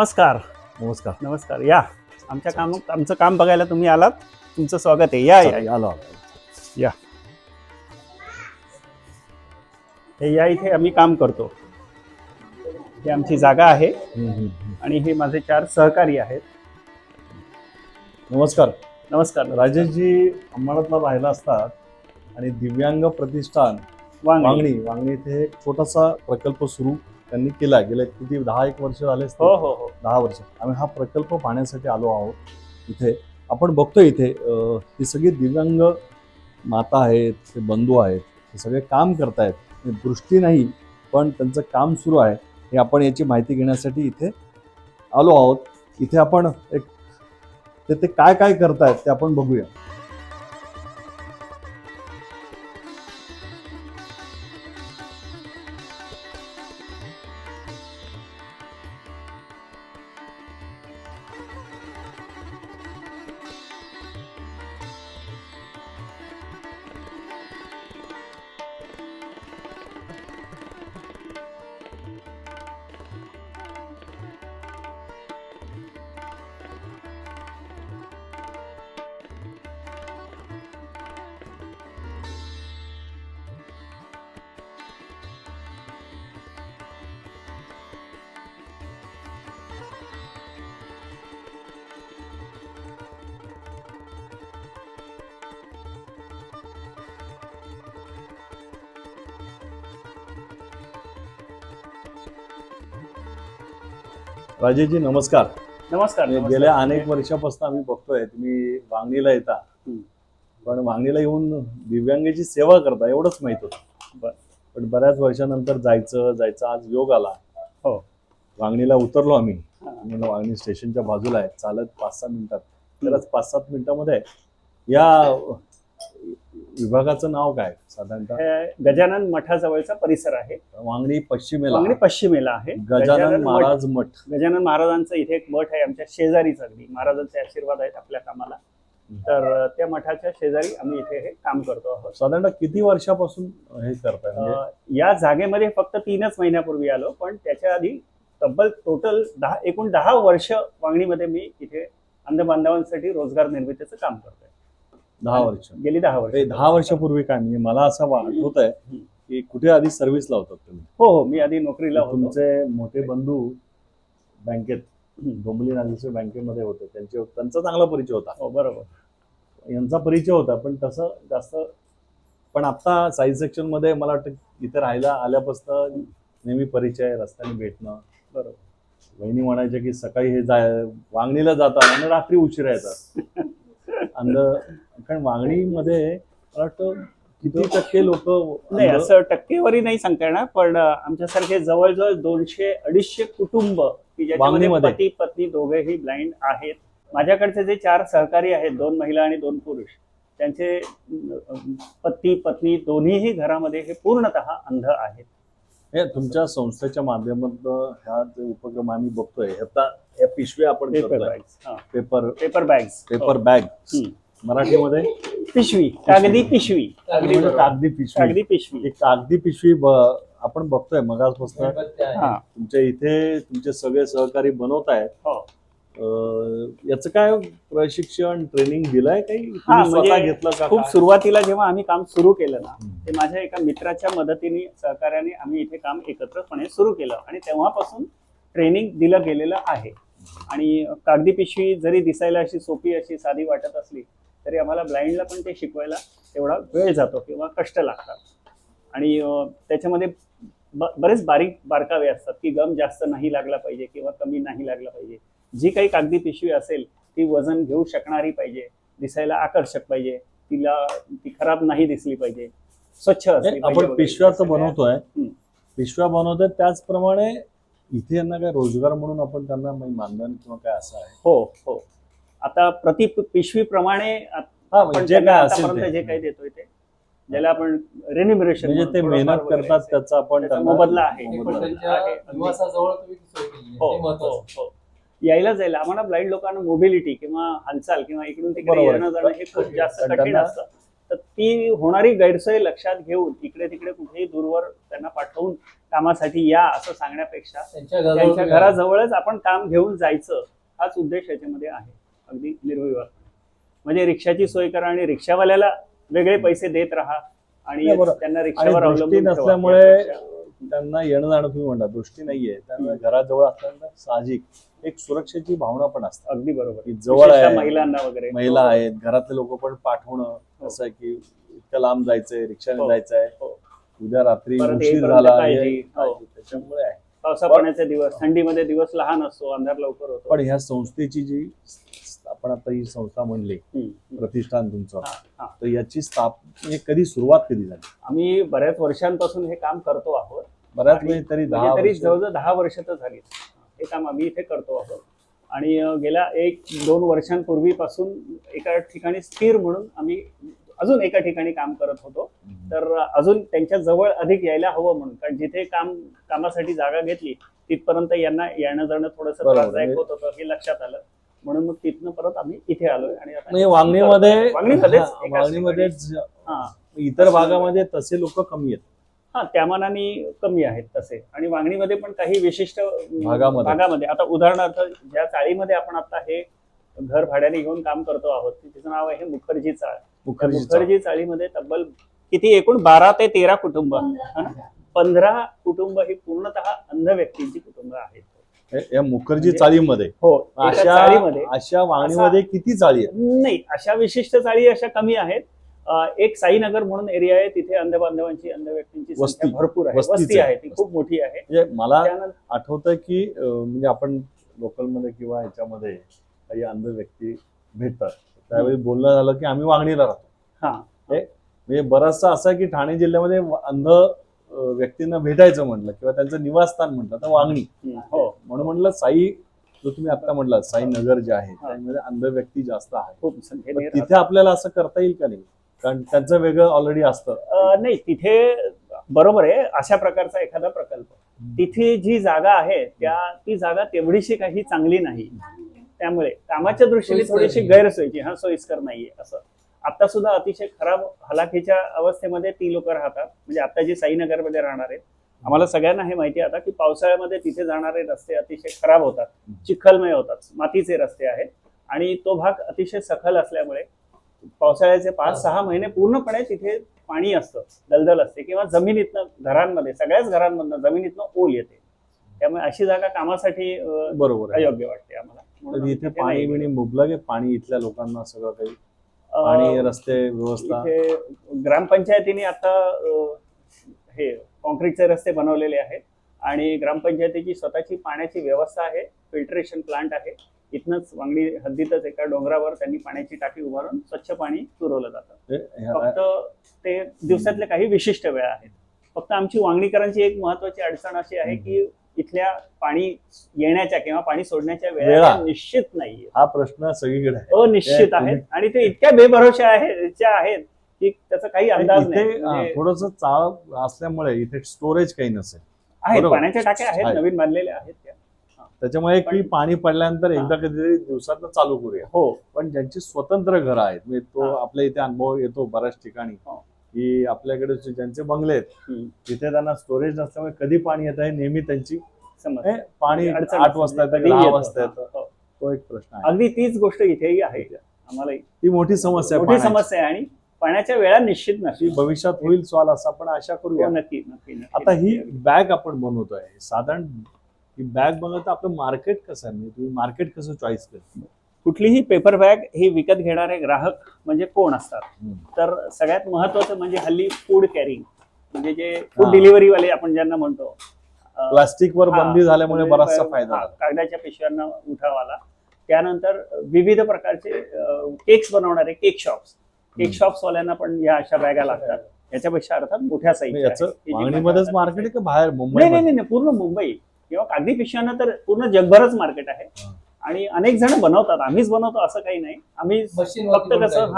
नमस्कार. नमस्कार. नमस्कार. या आमचं काम बघायला तुम्ही आलात. तुमचं स्वागत आहे. या या आलो. या हे या इथे आम्ही काम करतो. ही आमची जागा आहे आणि हे माझे 4 सहकारी आहेत. नमस्कार. नमस्कार. राजेशजी अंमळातला राहिला असतात आणि दिव्यांग प्रतिष्ठान वांगणी इथे एक छोटासा प्रकल्प सुरू त्यांनी केला. गेले किती 10-1 वर्ष झाले असतील. हो. 10 वर्ष आम्ही हा प्रकल्प पाहण्यासाठी आलो आहोत. इथे आपण बघतोय इथे ही सगळी दिव्यांग माता आहेत, ते बंधू आहेत, हे सगळे काम करतायत. दृष्टी नाही पण त्यांचं काम सुरू आहे. हे आपण याची माहिती घेण्यासाठी इथे आलो आहोत. इथे आपण एक ते काय काय करतायत ते आपण बघूया. राजेशजी नमस्कार. नमस्कार. गेल्या अनेक वर्षापासून आम्ही बघतोय तुम्ही वांगणीला येता, पण वांगणीला येऊन दिव्यांगाची सेवा करता एवढंच माहित होतं. पण बऱ्याच वर्षानंतर जायचं आज योग आला. हो. वांगणीला उतरलो आम्ही. वांगणी स्टेशनच्या बाजूला आहे. चालत 5-6 मिनिटात. तरच 5-7 मिनिटामध्ये या विभागाचं नाव काय साधारणतः? गजानन मठाजवळचा परिसर आहे. वांगणी पश्चिमेला आहे. गजानन महाराज मठ. गजानन महाराजांचं इथे एक मठ आहे आमच्या शेजारीच. अगदी महाराजांचे आशीर्वाद आहेत आपल्या कामाला. तर त्या मठाच्या शेजारी आम्ही इथे हे काम करतो आहोत. साधारणतः किती वर्षापासून हे करताय? म्हणजे या जागेमध्ये फक्त 3च महिन्यापूर्वी आलो, पण त्याच्या आधी तब्बल टोटल एकूण 10 वर्ष वांगणीमध्ये मी इथे अंधबांधवांसाठी रोजगार निर्मितीचं काम करतोय. 10 वर्ष. गेली 10 वर्ष. 10 वर्षापूर्वी काय म्हणजे मला असं आठवत आहे की कुठे आधी सर्व्हिसला होतात तुम्ही? हो, मी आधी नोकरीला होतो. तुमचे मोठे बंधू बँकेत डोंबिवली नागेश्वर बँकेमध्ये होते. त्यांचा चांगला परिचय होता. हो, बरोबर. यांचा परिचय होता, पण तसं जास्त. पण आता साईज सेक्शन मध्ये मला वाटतं इथे राहायला आल्यापासून नेहमी परिचय, रस्त्याने भेटणं. बरोबर. वहिनी म्हणायच्या की सकाळी हे वांगणीला जातात आणि रात्री उशिरा येतात. कारण वांगणीमध्ये मला वाटतं किती टक्के लोक नाही, असं टक्केवारी नाही सांगता येणार, पण आमच्यासारखे जवळजवळ 200-250 कुटुंब की ज्याच्यामध्ये पती पत्नी दोघेही ब्लाइंड आहेत. माझ्याकडचे जे 4 सहकारी आहेत, 2 महिला आणि 2 पुरुष, त्यांचे पती पत्नी दोन्हीही घरामध्ये हे पूर्णतः अंध आहेत. हे तुमच्या संस्थेच्या माध्यमातून ह्या जे उपक्रम आम्ही बघतोय, आता या पिशव्या आपण पेपर बॅग मराठीमध्ये पिशवी, कागदी पिशवी. कागदी पिशवी आपण बघतोय मगासपासून. तुमच्या इथे तुमचे सगळे सहकारी बनवत आहेत. याचं काय प्रशिक्षण, ट्रेनिंग दिलंय काही? घेतलं का? खूप सुरुवातीला जेव्हा आम्ही काम सुरू केलं ना, ते माझ्या एका मित्राच्या मदतीने, सहकार्याने आम्ही इथे काम एकत्रपणे सुरू केलं आणि तेव्हापासून ट्रेनिंग दिलं गेलेलं आहे. आणि कागदी पिशवी जरी दिसायला अशी सोपी, अशी साधी वाटत असली तरी आम्हाला ब्लाइंडला पण ते शिकवायला तेवढा वेळ जातो किंवा कष्ट लागतात. आणि त्याच्यामध्ये बरेच बारकावे असतात की गम जास्त नाही लागला पाहिजे किंवा कमी नाही लागला पाहिजे. जी काही कागदी पिशवी असेल ती वजन घेऊ शकणारी पाहिजे, दिसायला आकर्षक पाहिजे, ती खराब नाही दिसली पाहिजे, स्वच्छ असली पाहिजे. आपण पिशव्या बनवतोय त्याचप्रमाणे इथे यांना काय रोजगार म्हणून आपण त्यांना मानधन किंवा काय असं आहे? हो. आता प्रति पिशवी प्रमाणे जे काय असेल जे काही देतोय ते, ज्याला आपण रेन्युमरेशन म्हणजे ते मेहनत करतात त्याचा आपण मोबदला आहे. यायला जायला आम्हाला ब्लाइंड लोकांना मोबिलिटी किंवा हालचाल किंवा इकडून तिकडे येणं जाणं हे खूप जास्त कठीण असतं. तर ती होणारी गैरसोय लक्षात घेऊन इकडे तिकडे कुठेही दूरवर त्यांना पाठवून कामासाठी या असं सांगण्यापेक्षा त्यांच्या घराजवळच आपण काम घेऊन जायचं हाच उद्देश याच्यामध्ये आहे, अगदी निर्विवाद. म्हणजे रिक्षाची सोय करा आणि रिक्षावाल्याला वेगळे पैसे देत राहा आणि त्यांना रिक्षावर दृष्टी अवलंबून ठेवा. नसल्यामुळे त्यांना येणं जाणं, तुम्ही म्हणता दृष्टी नाहीये, त्यांना घराजवळ असल्यानंतर साहजिक एक सुरक्षेची भावना पण असते. अगदी बरोबर. की जवळ विशेषतः आहे, महिलांना वगैरे, महिला आहेत, घरातले लोक पण पाठवणं असं आहे की इतकं लांब जायचंय, रिक्षाने जायचंय, उद्या रात्री परत उशीर येईपर्यंत झाला, काळजी. त्याच्यामुळे आहे. पावसा पाण्याचे दिवस, थंडीमध्ये दिवस लहान असतो, अंधार लवकर होतो. पण ह्या संस्थेची जी आपण आता ही संस्था म्हणली, प्रतिष्ठान तुमचं, तर याची स्थापना कधी, सुरुवात कधी झाली? आम्ही बऱ्याच वर्षांपासून हे काम करतो आहोत. बऱ्याच वेळ तरी तरी जवळजवळ 10 वर्ष तर झाली हे काम आम्ही इथे करतो आहोत. आणि गेल्या 1-2 वर्षांपूर्वीपासून एका ठिकाणी स्थिर म्हणून आम्ही अजून एका ठिकाणी काम करत होतो. तर अजून त्यांच्या जवळ अधिक यायला हवं म्हणून, कारण जिथे कामासाठी जागा घेतली तिथपर्यंत यांना येणं जाणं थोडंसं त्रासदायक होत होतं हे लक्षात आलं. म्हणून मग तिथनं परत आम्ही इथे आलोय. आणि आता वांगणीमध्येच इतर भागामध्ये तसे लोक कमी आहेत. त्या मानाने कमी आहेत तसे. आणि वांगणीमध्ये पण काही विशिष्ट भागामध्ये, आता उदाहरणार्थ ज्या चाळीमध्ये आपण आता हे घर भाड्याने घेऊन काम करतो आहोत तिचं नाव आहे मुखर्जी चाळ. मुखर्जी चाळीमध्ये तब्बल किती, एकूण 12 ते 13 कुटुंब, 15 कुटुंब ही पूर्णतः अंध व्यक्तींची कुटुंब आहेत या मुखर्जी चाळीमध्ये. हो, अशा वांगणीमध्ये किती चाळी आहेत? नाही, अशा विशिष्ट चाळी अशा कमी आहेत. एक साईनगर म्हणून एरिया आहे, तिथे अंध बांधवांची, अंध व्यक्तींची संख्या भरपूर आहे, वस्ती आहे, ती खूप मोठी आहे. म्हणजे मला आठवतं की म्हणजे आपण लोकलमध्ये किंवा ह्याच्यामध्ये काही अंध व्यक्ती भेटतात, त्यावेळी बोलणं झालं की आम्ही वांगणीला राहतो. म्हणजे बराचसा असं की ठाणे जिल्ह्यामध्ये अंध व्यक्तींना भेटायचं म्हटलं किंवा त्यांचं निवासस्थान म्हटलं तर वांगणी. म्हणून म्हटलं साई, जो तुम्ही आता म्हटलं साई नगर जे आहे त्यामध्ये अंध व्यक्ती जास्त आहे, खूप तिथे आपल्याला असं करता येईल का? नाही, कारण त्यांचं वेगळं ऑलरेडी असतं. नाही, तिथे बरोबर आहे अशा प्रकारचा एखादा प्रकल्प. तिथे जी जागा आहे ती जागा तेवढीशी काही चांगली नाही, त्यामुळे कामाच्या दृष्टीने थोडीशी गैरसोयीची, सोयीस्कर नाहीये. असं आता सुद्धा अतिशय खराब हलाखीच्या अवस्थेमध्ये ती लोक राहतात. म्हणजे आता जी साईनगर मध्ये राहणार आहेत, आम्हाला सगळ्यांना हे माहिती आहे आता की पावसाळ्यामध्ये तिथे जाणारे रस्ते अतिशय खराब होतात, चिखलमय होतात, मातीचे रस्ते आहेत. आणि तो भाग अतिशय सखल असल्यामुळे पावसाळ्याचे 5-6 महिने पूर्णपणे तिथे पाणी असतं, दलदल असते, किंवा जमिनीतनं घरांमध्ये, सगळ्याच घरांमधनं जमिनीतनं ओल येते. त्यामुळे अशी जागा कामासाठी बरोबर अयोग्य वाटते आम्हाला. इथे पाणी बिणी मुबलक आहे, पाणी इथल्या लोकांना सगळं काही, पाणी, रस्ते व्यवस्था. ग्रामपंचायतीने आता हे कॉन्क्रीटचे रस्ते बनवलेले आहेत आणि ग्रामपंचायतीची स्वतःची पाण्याची व्यवस्था आहे, फिल्टरेशन प्लांट आहे. इथनच वांगणी हद्दीतच एका डोंगरावर त्यांनी पाण्याची टाकी उभारून स्वच्छ पाणी पुरवलं जातं. फक्त ते दिवसातल्या काही विशिष्ट वेळा आहेत. फक्त आमची वांगणीकरांची एक महत्वाची अडचण अशी आहे की इथल्या पाणी येण्याच्या किंवा पाणी सोडण्याच्या वेळा निश्चित नाहीये. हा प्रश्न सगळीकडे अनिश्चित आहेत आणि ते इतक्या बेभरोशा आहेत की त्याचा काही अंदाज नाही. थोडस चाळ असल्यामुळे इथे स्टोरेज काही नसेल. आहेत, पाण्याच्या टाक्या आहेत, नवीन बांधलेल्या आहेत त्या. त्याच्यामुळे की पाणी पडल्यानंतर एकदा कधीतरी दिवसात चालू करूया. हो, पण ज्यांची स्वतंत्र घरं आहेत, म्हणजे तो आपल्या इथे अनुभव येतो बऱ्याच ठिकाणी की आपल्याकडे ज्यांचे बंगले आहेत तिथे त्यांना स्टोरेज नसल्यामुळे कधी पाणी येत आहे नेहमी त्यांची समस्या. पाणी 8 वाजता येतं, 10 वाजता येतं, तो एक प्रश्न आहे. अगदी तीच गोष्ट इथेही आहे. आम्हाला ती मोठी समस्या आहे आणि पाण्याच्या वेळा निश्चित नसते. भविष्यात होईल सॉल्व असं आपण आशा करूया. नक्की. आता ही बॅग आपण बनवतोय, साधारण ही बॅग बनवता आपलं मार्केट कसं आहे, म्हणजे तुम्ही मार्केट कसं चॉईस करता? कुठलीही पेपर बॅग ही विकत घेणारे ग्राहक म्हणजे कोण असतात, तर सगळ्यात महत्वाचं म्हणजे हल्ली फूड कॅरिंग, म्हणजे जे फूड डिलिव्हरी वाले आपण ज्यांना म्हणतो. प्लास्टिकवर बंदी झाल्यामुळे बराचसा फायदा, कागदाच्या पिशव्यांना उठाव आला. त्यानंतर विविध प्रकारचे केक्स बनवणारे केक शॉप्स वाल्यांना पण या अशा बॅगा लागतात. याच्यापेक्षा अर्थात मोठ्या साईजच्या. वांगणीमध्येच मार्केट आहे का बाहेर मुंबई? नाही, पूर्ण मुंबई किंवा कागदी पिशव्यांना तर पूर्ण जगभरच मार्केट आहे. आणि अनेक जण बनवतात, आम्हीच बनवतो असं काही नाही. आम्ही फक्त कसं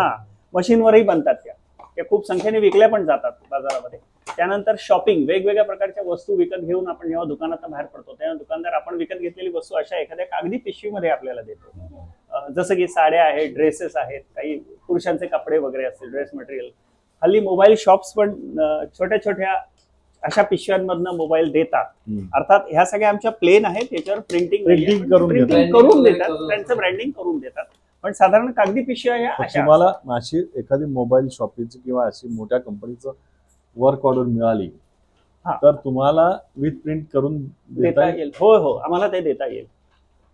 मशीनवरही बनतात त्या खूप संख्येने विकल्या पण जातात बाजारामध्ये. त्यानंतर शॉपिंग, वेगवेगळ्या प्रकारच्या वस्तू विकत घेऊन आपण जेव्हा दुकानात बाहेर पडतो तेव्हा दुकानदार आपण विकत घेतलेली वस्तू अशा एखाद्या कागदी पिशवीमध्ये आपल्याला देतो. जसं की साड्या आहेत, ड्रेसेस आहेत, काही पुरुषांचे कपडे वगैरे असतील, ड्रेस मटेरियल, हल्ली मोबाईल शॉप्स पण छोट्या छोट्या अशा पिशव्यांमधनं मोबाईल देतात. अर्थात ह्या सगळ्या आमच्या प्लेन आहेत, याच्यावर प्रिंटिंग करून करून देतात, त्यांचं ब्रँडिंग करून देतात. पण साधारण कागदी पिशव्या ह्या अशा तुम्हाला अशी एखादी मोबाईल शॉपीची किंवा अशी मोठ्या कंपनीचं वर्क ऑर्डर मिळाली हा. तर तुम्हाला विथ प्रिंट करून देता येईल. हो हो, आम्हाला ते देता येईल.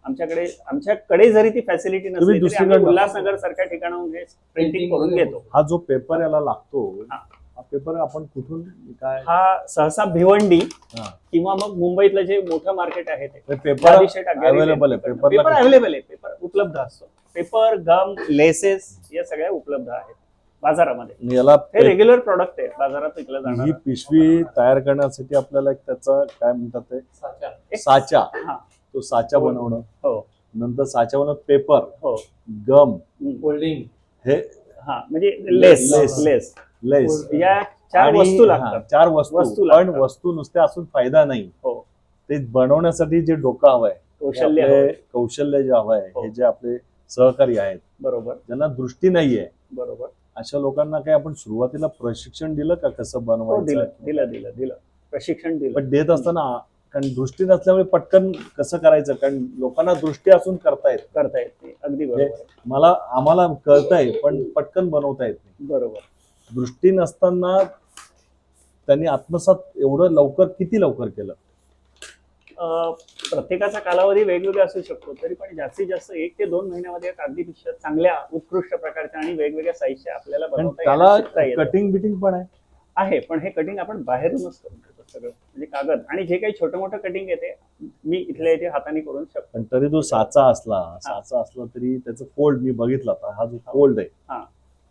आमच्याकडे जरी ती फॅसिलिटी नसली तरी दुसरीकडे आम्ही उल्हासनगर सारख्या ठिकाणाहून हे प्रिंटिंग करून घेतो. हा जो पेपर याला लागतो हा. हा पेपर आपण कुठून काय हा सहसा भिवंडी हा. किंवा मग मुंबईतलं जे मोठं मार्केट आहे ते पेपर अवेलेबल आहे. पेपर अवेलेबल आहे, पेपर उपलब्ध असतो. पेपर, गम, लेसेस या सगळ्या उपलब्ध आहेत बाजारामध्ये. याला हे रेग्युलर प्रॉडक्ट आहे, बाजारात विकलं ही जाणार. पिशवी तयार करण्यासाठी आपल्याला एक त्याचा काय म्हणतात ते साचा, हा. तो साचा बनवणं, हो नंतर साचा बनवणं, पेपर, हो, गम, फोल्डिंग, हे हा म्हणजे लेस लेस. लेस लेस या 4 वस्तू लागतात. 4 वस्तू वस्तू. पण लागतात. वस्तू नुसत्या असून फायदा नाही. हो, ते बनवण्यासाठी जे डोकं हवंय, कौशल्य आपले हवंय. कौशल्य जे हवंय, हो. हे जे आपले सहकारी आहेत बरोबर ज्यांना दृष्टी नाहीये, बरोबर. अशा लोकांना काही आपण सुरुवातीला प्रशिक्षण दिलं का कसं हो, बनवायचं? दिलं प्रशिक्षण दिलं. पण देत असताना कारण दृष्टी नसल्यामुळे पटकन कसं करायचं, कारण लोकांना दृष्टी असून करता येत नाही. अगदी बरोबर. आम्हाला कळतंय पण पटकन बनवता येत नाही. बरोबर. दृष्टी नसताना त्यांनी आत्मसात एवढं लवकर किती लवकर केलं? प्रत्येकाचा कालावधी वेगवेगळा असू शकतो, तरी पण जास्तीत जास्त 1 ते 2 महिन्यामध्ये कागदी पिशव्या चांगल्या उत्कृष्ट प्रकारच्या आणि वेगवेगळ्या साईजच्या आपल्याला पण बनवता त्याला येतं. कटिंग बिटिंग पण आहे, पण हे कटिंग आपण बाहेरूनच करून देतो सगळं. म्हणजे कागद आणि जे काही छोटं मोठं कटिंग येते मी इथल्या इथे हाताने करून शकतो. पण तरी तो साचा असला तरी त्याचं फोल्ड मी बघितला होता. हा जो फोल्ड आहे हा.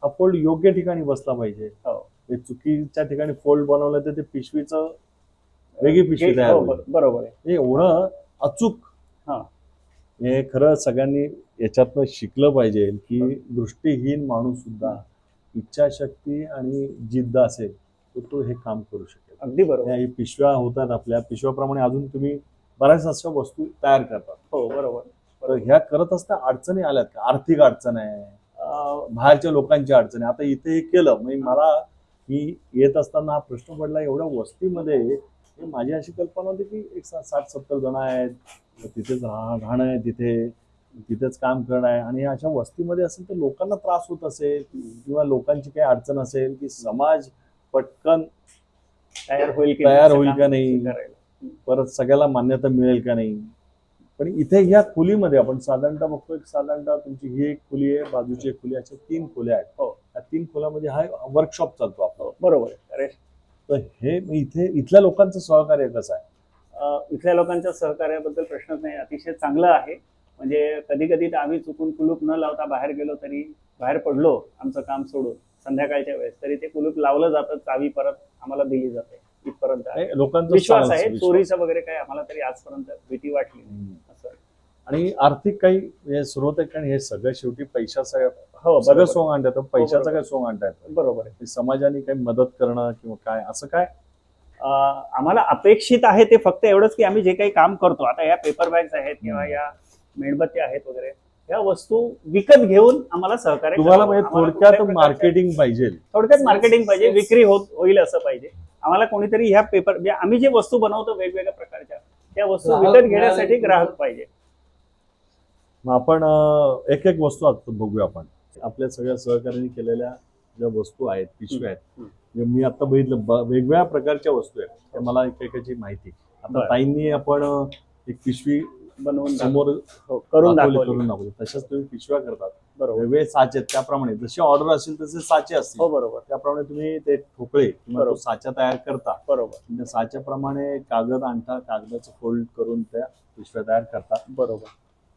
हा फोल्ड योग्य ठिकाणी बसला पाहिजे. हो. ते चुकीच्या ठिकाणी फोल्ड बनवलं तर ते पिशवीचं वेगळी पिशवी तयार हो, होईल. बरोबर आहे. हे एवढं अचूक. हा. हे खरं सगळ्यांनी याच्यातनं शिकलं पाहिजे की दृष्टीहीन माणूस सुद्धा इच्छाशक्ती आणि जिद्द असेल तर तो हे काम करू शकेल. अगदी बरोबर. ही पिशव्या होतात, आपल्या पिशव्याप्रमाणे अजून तुम्ही बऱ्याच अशा वस्तू तयार करतात. हो, बरोबर. तर ह्या करत असता अडचणी आल्यात का? आर्थिक अडचण आहे, बाहेरच्या लोकांची अडचण आहे. आता इथे हे केलं म्हणजे मी येत असताना हा प्रश्न पडला, एवढ्या वस्तीमध्ये माझी अशी कल्पना होती की एक 60-70 जण आहेत, तिथेच राहणं आहे, तिथेच काम करणं आहे, आणि अशा वस्तीमध्ये असेल तर लोकांना त्रास होत असेल किंवा लोकांची काही अडचण असेल की समाज पटकन तयार होईल का नाही, परत सगळ्याला मान्यता मिळेल का नाही. पण इथे ह्या खोलीमध्ये आपण साधारणतः बघतो, साधारणतः तुमची ही एक खोली आहे, बाजूची एक खोली, अशा 3 खोल्या आहेत. हो. त्या 3 खोल्यामध्ये हा वर्कशॉप चालतो आपला. बरोबर आहे. तर हे इथल्या लोकांचं सहकार्य कसं आहे? इथल्या लोकांच्या सहकार्याबद्दल प्रश्नच नाही, अतिशय चांगलं आहे. म्हणजे कधी कधी आम्ही चुकून कुलूप न लावता बाहेर गेलो, तरी बाहेर पडलो आमचं काम सोडून संध्याकाळच्या वेळेस, तरी ते कुलूप लावलं जातं, चावी परत आम्हाला दिली जाते. इथपर्यंत लोकांचा विश्वास आहे. चोरीचं वगैरे काही आम्हाला तरी आजपर्यंत भीती वाटली नाही असं. आणि आर्थिक काही स्रोत आहे, कारण हे सगळं शेवटी पैशाचं हो, सगळं सोंग आणतात, पैशाचं काय सोंग आणतात. बरोबर आहे. समाजाने काही मदत करणं किंवा काय असं काय आम्हाला अपेक्षित आहे ते फक्त एवढंच की आम्ही जे काही काम करतो, आता या पेपर बॅग्स आहेत किंवा या मेणबत्त्या आहेत वगैरे, या वस्तू विकत घेऊन आम्हाला सहकार्य तुम्हाला म्हणजे थोडक्यात मार्केटिंग पाहिजे, विक्री होईल असं पाहिजे आम्हाला. कोणीतरी ह्या पेपर, आम्ही जे वस्तू बनवतो वेगवेगळ्या प्रकारच्या, त्या वस्तू विकत घेण्यासाठी ग्राहक पाहिजे. मग आपण एक एक वस्तू आता बघूया. आपण आपल्या सगळ्या सहकार्याने केलेल्या ज्या वस्तू आहेत, पिशव्या आहेत, मी आता बघितलं वेगवेगळ्या प्रकारच्या वस्तू आहेत, त्या मला एकेकाची माहिती. आता ताईंनी आपण एक पिशवी बनवून समोर करून दाखवली, तशाच तुम्ही पिशव्या करतात. बरोबर. वेगवेगळे साचे, त्याप्रमाणे जशी ऑर्डर असेल तसे साचे असतील. हो, बरोबर. त्याप्रमाणे तुम्ही ते ठोकळे किंवा तो साचा तयार करता. बरोबर. साच्याप्रमाणे कागद आणता, कागदाचं फोल्ड करून त्या पिशव्या तयार करता. बरोबर.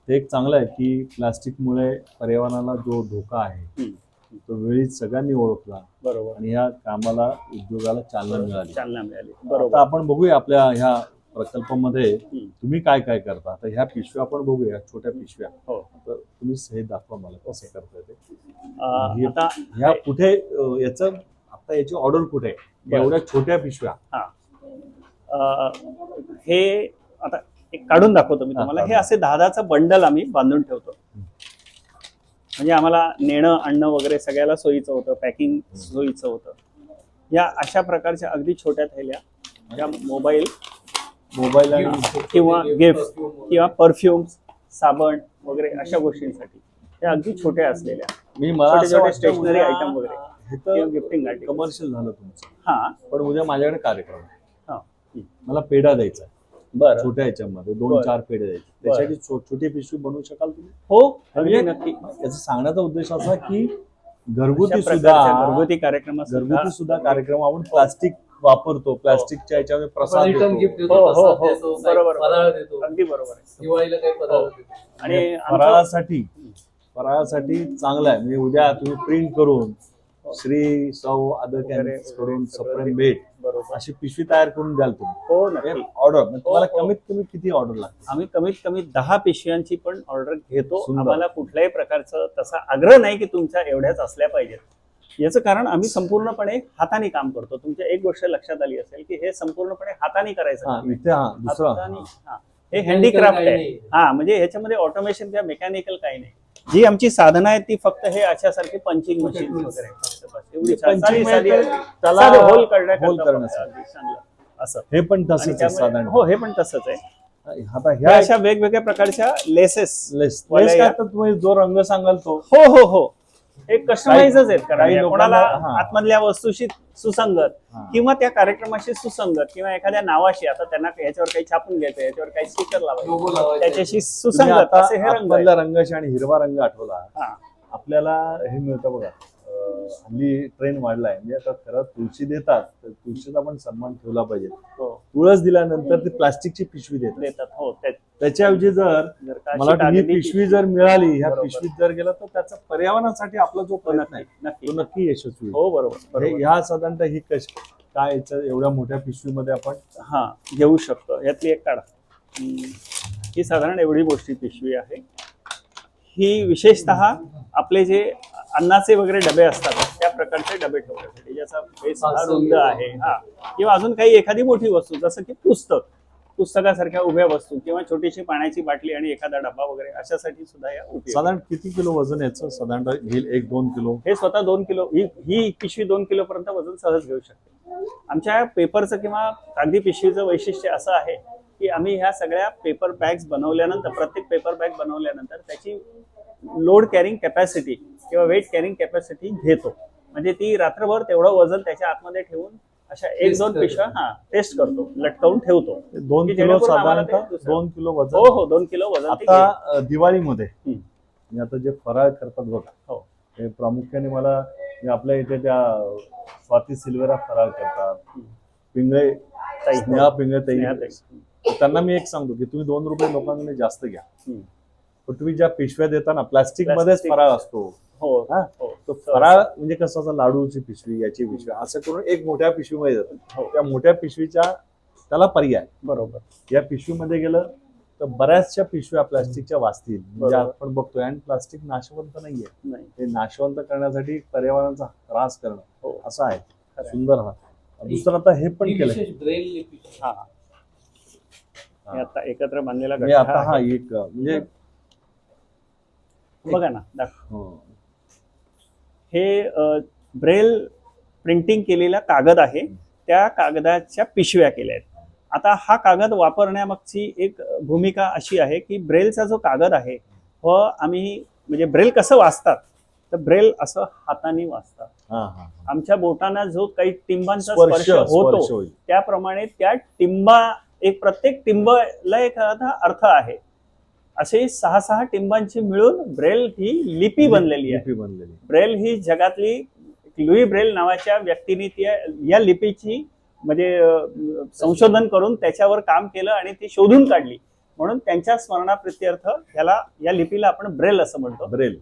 ते एक चांगलं आहे की प्लास्टिकमुळे पर्यावरणाला जो धोका आहे तो वेळीच सगळ्यांनी ओळखला. बरोबर. आणि या कामाला, उद्योगाला चालना मिळाली. बरोबर. आता आपण बघूया आपल्या ह्या प्रकल्पामध्ये तुम्ही काय काय करता. आता ह्या पिशव्या आपण बघूया, छोट्या पिशव्या. हो. तर तुम्ही हे दाखवा मला कसं करताय ते. आता ह्या कुठे याचं, आता याची ऑर्डर कुठे आहे एवढ्या छोट्या पिशव्या? हे आता एक काढून दाखवतो मी तुम्हाला. हे असे 10-10चं बंडल आम्ही बांधून ठेवतो, म्हणजे आम्हाला नेणं आणणं वगैरे सगळ्याला सोयीचं होतं, पॅकिंग सोयीचं होतं. या अशा प्रकारच्या अगदी छोट्या थैल्या, ज्या मोबाईल आणि किंवा गिफ्ट किंवा परफ्युम्स, साबण वगैरे अशा गोष्टींसाठी त्या अगदी छोट्या असलेल्या मला छोटे असं छोटे वाटतं स्टेशनरी उद्या आयटम वगैरे हे किंवा तर गिफ्टिंग आयटम. कमर्शियल झालं तुमचं, हा पण उद्या माझ्याकडे कार्यक्रम आहे. हा मला पेढा द्यायचा आहे. बरं, छोट्या ह्याच्यामध्ये बरं. 2-4 पेढे द्यायचे. त्याच्यासाठी छोटी पिशवी बनवू शकाल तुम्ही? हो अगदी म्हणजे नक्की. याचा सांगण्याचा उद्देश असा की घरगुती अशा सुद्धा प्रकारच्या घरगुती कार्यक्रम घरगुती सुद्धा कार्यक्रम आपण प्लास्टिक वापरतो, प्लास्टिकच्या ह्याच्यामध्ये प्रसाद रिटर्न गिफ्ट देतो. देतो, हो, हो, प्रसाद हो. देतो, बरोबर, फराळ देतो, अगदी बरोबर आहे. दिवाळीला काही पदार्थ देतो. आणि फराळासाठी चांगलं आहे. म्हणजे उद्या तुम्ही प्रिंट करून श्री सौ आदक कडून सप्रेम भेट बरोबर अशी पिशवी तयार करून द्याल तुम्ही. हो नक्की. ऑर्डर तुम्हाला हो. कमीत कमी किती ऑर्डर लागते? आम्ही कमीत कमी 10 पिशव्यांची पण ऑर्डर घेतो. सुंदर. आम्हाला कुठल्याही प्रकारचं तसा आग्रह नाही की तुमच्या एवढ्याच असल्या पाहिजेत. याचं कारण आम्ही संपूर्णपणे हाताने काम करतो. तुमच्या एक गोष्ट लक्षात आली असेल की हे संपूर्णपणे हाताने करायचं काम आहे. इथे दुसरा हाताने, हा. हे हँडीक्राफ्ट काही आहे. नाही. हा म्हणजे ह्याच्यामध्ये ऑटोमेशन किंवा मेकॅनिकल काही नाही. जी आमची साधनं आहेत ती फक्त हे अशासारखी पंचिंग मशीन वगैरे फक्त बस. एवढी पंचिंग साधी- साधी- म्हणजे त्याला साधं होल होल करण्याकरता करण्यासाठी. फक्त अगदी चांगलं असं. हे पण आणि तसंच आहे त्यामुळे- साधारण. हो हे पण तसंच आहे. आता ह्या ह्या अशा वेगवेगळ्या प्रकारच्या लेसेस लेस वाल्या काय या- तर तुम्ही जो रंग सांगाल तो हो हो हो हे कस्टमाइजच आहेत. कारण काही या लोकांना- कोणाला हा. आतमधल्या वस्तूशी सुसंगत हा. किंवा त्या कार्यक्रमाशी सुसंगत किंवा एखाद्या नावाशी, आता त्यांना याच्यावर काही छापून घ्यायचं, याच्यावर काही स्टिकर लावायचं, लोगो लावायचा. त्याच्याशी तुम्ही सुसंगत आता असे हे रंग आहेत. आतमधल्या रंगाशी आणि हिरवा रंग आठवला. हा. आपल्याला हे मिळतं बघा, हल्ली ट्रेंड वाढलाय. म्हणजे आता खरं तुळशी देतात तर तुळशीचा पण सन्मान ठेवला पाहिजे. हो, तुळस दिल्यानंतर ती प्लास्टिकची पिशवी देतात. देतात. हो त्याच्याऐवजी जर जर का मला वाटतं ही अशी पिशवी जर मिळाली, ह्या बरोबर. पिशवीत जर गेला तर त्याचा पर्यावरणासाठी आपला जो प्रयत्न आहे नक्की तो नक्की यशस्वी होईल. हो बरोबर बरोबर. ह्या साधारणतः ही काय याचं एवढ्या मोठ्या पिशवीमध्ये आपण हा घेऊ शकतो. यातली एक काढा. ही साधारण एवढी मोठी पिशवी आहे. ही विशेषतः आपले जे अन्नाचे वगैरे डबे असतात त्या प्रकारचे डबे ठेवण्यासाठी, ज्याचा बेस हा रुंद आहे. हा किंवा अजून काही एखादी मोठी वस्तू जसं की पुस्तकासारख्या उभ्या वस्तू किंवा छोटीशी पाण्याची बाटली आणि एखादा डबा वगैरे अशासाठी सुद्धा या उपयोग. साधारण किती किलो वजन याचं साधारणतः घेईल? 1-2 किलो? हे स्वतः 2 किलो, ही पिशवी 2 किलो पर्यंत वजन सहज घेऊ शकते. आमच्या पेपरचं किंवा कागदी पिशवीचं वैशिष्ट्य असं आहे की आम्ही ह्या सगळ्या पेपर बॅग्स बनवल्यानंतर, प्रत्येक पेपर बॅग बनवल्यानंतर त्याची लोड कॅरिंग कॅपॅसिटी किंवा वेट कॅरिंग कॅपॅसिटी घेतो. म्हणजे ती रात्रभर तेवढं वजन त्याच्या आतमध्ये ठेवून अशा 1-2 पिशव्या टेस्ट करतो, लटकवून ठेवतो. 2 की किलो जेणेकरून आम्हाला साधारणतः ते दुसरं- 2 किलो वजन. हो हो 2 किलो वजन ते घेईल. आता दिवाळीमध्ये हम्म. म्हणजे आता जे फराळ करतात बघा, हो. हे प्रामुख्याने मला म्हणजे आपल्या इथे त्या स्वाती सिल्वेरा फराळ करतात, पिंगळे ताई. स्नेहा पिंगळे स्नेहा ताई. ताई. त्यांना मी एक सांगतो की तुम्ही 2 रुपये लोकांकडे जास्त घ्या, हम्म. पण तुम्ही ज्या पिशव्या देता प्लास्टिक मध्येच प्लास्टिक. फराळ असतो. हो हा? हो तो फराळ म्हणजे कसं असं लाडूची पिशवी, याची पिशवी असं करून एक मोठ्या पिशवीमध्ये हो. जातात. त्या मोठ्या पिशवीच्या त्याला पर्याय बरोबर. या पिशवीमध्ये गेलं तर बऱ्याचशा पिशव्या प्लास्टिकच्या वाचतील. म्हणजे बरोबर. आपण बघतोय आणि प्लास्टिक नाशवंत नाहीये. नाही ते नाशवंत करण्यासाठी पर्यावरणाचा ह्रास करणं हो असं आहे. खरं आहे. सुंदर हा. दुसरं आता हे पण ही केलंय विशेष ब्रेल लिपी. हा हे आता एकत्र बांधलेला मी गठ्ठा आता हा आहे. एक म्हणजे बघा ना दाखव. हो. हे ब्रेल प्रिंटिंग केलेला कागद आहे. त्या कागदाच्या पिशव्या केल्या आहेत. आता हा कागद वापरण्यामागची एक भूमिका अशी आहे की ब्रेलचा जो कागद आहे व आम्ही म्हणजे ब्रेल कसं वाचतात तर ब्रेल असं हाताने वाचतात. हा, हा. आमच्या बोटांना जो काही टिंबांचा स्पर्श स्पर्श होतो होईल. त्याप्रमाणे त्या प्रत्येक टिंबला एक अर्थ आहे. असे 6 टिंबांची मिळून ब्रेल ही लिपी बनलेली आहे. लिपी बनलेली. ब्रेल ही जगातली लुई ब्रेल नावाच्या व्यक्तीने या लिपीची म्हणजे संशोधन करून त्याच्यावर काम केलं आणि ती शोधून काढली. म्हणून त्यांच्या स्मरणाप्रित्यर्थ या लिपीला आपण ब्रेल असं म्हणतो. ब्रेल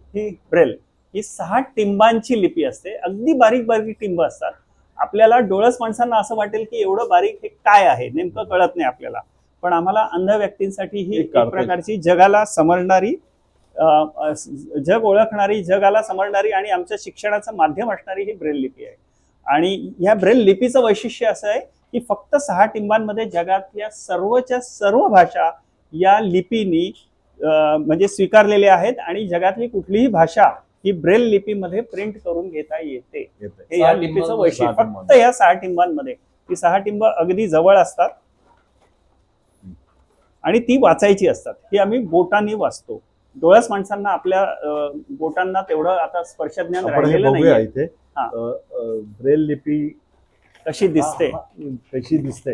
ब्रेल ही 6 टिंबांची लिपी असते. अगदी बारीक बारीक टिंब असतात. आपल्याला डोळस माणसांना असं वाटेल की एवढं बारीक हे काय आहे नेमकं कळत नाही आपल्याला. पण आम्हाला अंध व्यक्तींसाठी ही एक प्रकारची जगाला समजणारी, जग ओळखणारी, जगाला समजणारी आणि आमच्या शिक्षणाचं माध्यम असणारी ही ब्रेल लिपी आहे. आणि ह्या ब्रेल लिपीचं वैशिष्ट्य असं आहे की फक्त 6 टिंबांमध्ये जगातल्या सर्वच्या सर्व भाषा या लिपीनी म्हणजे स्वीकारलेल्या आहेत आणि जगातली कुठलीही भाषा ही ब्रेल लिपीमध्ये प्रिंट करून घेता येते. येतंय. हे या लिपीचं वैशिष्ट्य फक्त या 6 टिंबांमध्ये. ही 6 टिंब अगदी जवळ असतात आणि ती वाचायची असतात. ही आम्ही बोटांनी वाचतो. डोळस माणसांना आपल्या बोटांना तेवढं आता स्पर्शज्ञान आपण हे राहिलेलं बघूया नाही. इथे ब्रेल लिपी कशी दिसते. कशी दिसते.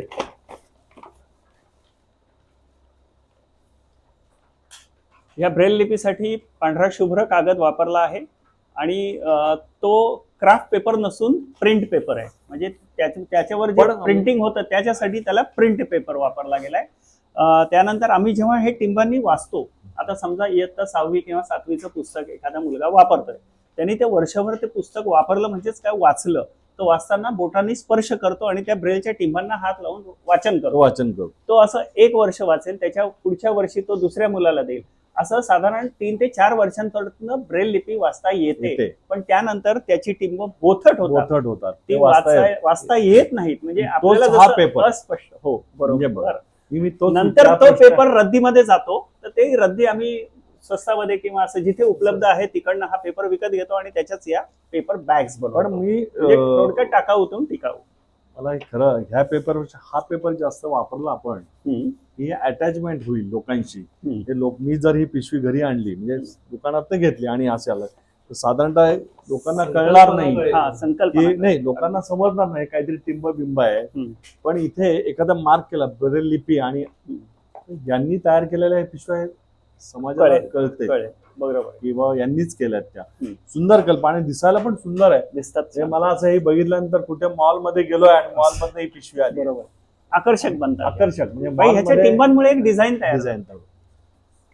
या ब्रेल लिपीसाठी पांढरा शुभ्र कागद वापरला आहे आणि तो क्राफ्ट पेपर नसून प्रिंट पेपर आहे. म्हणजे त्याच्यावर जे प्रिंटिंग होतं त्याच्यासाठी त्याला प्रिंट पेपर वापरला गेलाय. त्यानंतर आम्ही जेव्हा हे टिंबांनी वाचतो, आता समजा इयत्ता 6वी किंवा 7वीचं पुस्तक एखादा मुलगा वापरतोय, त्यांनी ते वर्षभर ते पुस्तक वापरलं म्हणजेच काय वाचलं. तो वाचताना बोटांनी स्पर्श करतो आणि त्या ब्रेलच्या टिंबांना हात लावून वाचन करतो. तो असं 1 वर्ष वाचेल, त्याच्या पुढच्या वर्षी तो दुसऱ्या मुलाला देईल. असं साधारण 3 ते 4 वर्षांपर्यंत ब्रेल लिपी वाचता येते. पण त्यानंतर त्याची टिंब बोथट होतात. ती वाचता येत नाहीत. म्हणजे आपल्याला अस्पष्ट. हो बरोबर. नंतर तो पेपर रद्दीमध्ये जातो. तर ते रद्दी आम्ही स्वस्तामध्ये किंवा असं जिथे उपलब्ध आहे तिकडनं हा पेपर विकत घेतो आणि त्याच्याच या पेपर बॅग्स बनवतो. पण मी थोडक्यात टाकाऊतून टिकाऊ. मला खरं ह्या पेपरपेक्षा हा पेपर जास्त वापरला आपण, ही अटॅचमेंट होईल लोकांशी. मी जर ही पिशवी घरी आणली म्हणजे दुकानात घेतली आणि असे आलं तर साधारणतः लोकांना कळणार नाही. नाही, लोकांना समजणार नाही काहीतरी टिंब बिंब आहे. पण इथे एखादा मार्क केला ब्रेल लिपी आणि यांनी तयार केलेल्या पिशव्या समाजाला कळते बरोबर किंवा यांनीच केल्यात. त्या सुंदर कल्पना आणि दिसायला पण सुंदर आहे दिसतात. मला असं हे बघितल्यानंतर कुठे मॉल मध्ये गेलोय आणि मॉल मध्ये ही पिशवी आली. बरोबर आकर्षक बनतात. आकर्षक म्हणजे ह्याच्या टिंबांमुळे एक डिझाईन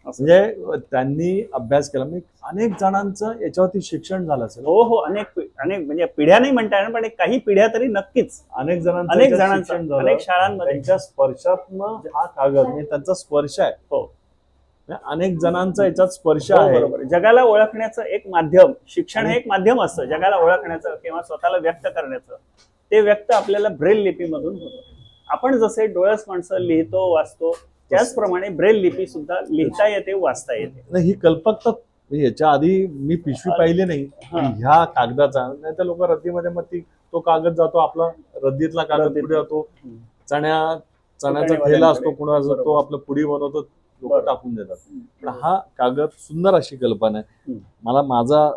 म्हणजे त्यांनी अभ्यास केला. म्हणजे अनेक जणांचं याच्यावरती शिक्षण झालं असेल. हो अनेक म्हणजे पिढ्या नाही म्हणता येणार पण काही पिढ्या तरी नक्कीच. अनेक जणांचं अनेक शाळांमध्ये त्यांच्या स्पर्शातनं हा कागद म्हणजे त्यांचा स्पर्श आहे. हो अनेक जणांचा याच्यात स्पर्श आहे. बरोबर. जगाला ओळखण्याचं एक माध्यम, शिक्षण हे एक माध्यम असतं जगाला ओळखण्याचं किंवा स्वतःला व्यक्त करण्याचं. ते व्यक्त आपल्याला ब्रेल लिपीमधून होतं. आपण जसे डोळस माणसं लिहितो वाचतो त्याचप्रमाणे ब्रेल लिपी सुद्धा लिहिता येते वाचता येते. ही कल्पकता याच्या आधी मी पिशवी पाहिली नाही ह्या कागदाचा. नाही तर लोक रद्दीमध्ये मग तो कागद जातो आपला रद्दीतला कागद पुढे जातो. चण्याचा ठेला असतो कुणाचा तो आपलं पुडी बनवतो लोक टाकून देतात. पण हा कागद सुंदर अशी कल्पना आहे. मला माझा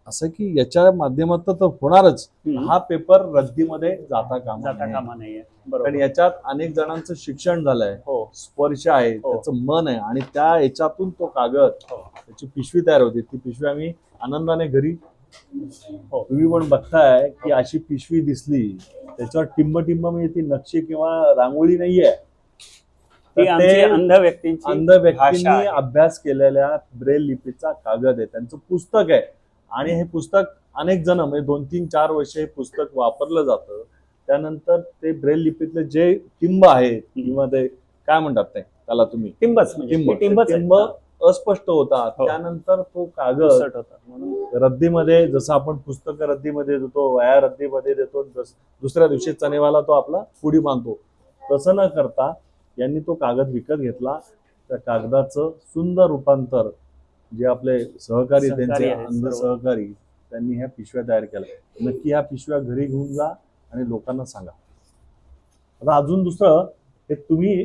असं की याच्या माध्यमातून तर होणारच. हा पेपर रद्दीमध्ये जाता कामा नये. कारण याच्यात अनेक जणांचं शिक्षण झालंय. स्पर्श आहे, त्याचं मन आहे आणि त्या याच्यातून तो कागद त्याची पिशवी तयार होते. ती पिशवी आम्ही आनंदाने घरी तुम्ही पण बघताय की अशी पिशवी दिसली त्याच्यावर टिंब म्हणजे ती नक्षी किंवा रांगोळी नाहीये. अंध व्यक्तींनी अभ्यास केलेल्या ब्रेल लिपीचा कागद आहे. त्यांचं पुस्तक आहे आणि हे पुस्तक अनेक जण म्हणजे 2-3-4 वर्ष हे पुस्तक वापरलं जातं. त्यानंतर ते ब्रेल लिपीतले जे टिंब आहेत किंवा ते काय म्हणतात ते त्याला तुम्ही टिंब अस्पष्ट होतात. त्यानंतर तो कागद रद्दीमध्ये जसं आपण पुस्तक रद्दीमध्ये देतो, वह्या रद्दीमध्ये देतो, दुसऱ्या दिवशी चणेवाला तो आपला पुडी बांधतो, तसं न करता यांनी तो कागद विकत घेतला. त्या कागदाचं सुंदर रूपांतर जे आपले सहकारी त्यांचे अंध सहकारी त्यांनी ह्या पिशव्या तयार केल्या. नक्की ह्या पिशव्या घरी घेऊन जा आणि लोकांना सांगा. आता अजून दुसरं हे तुम्ही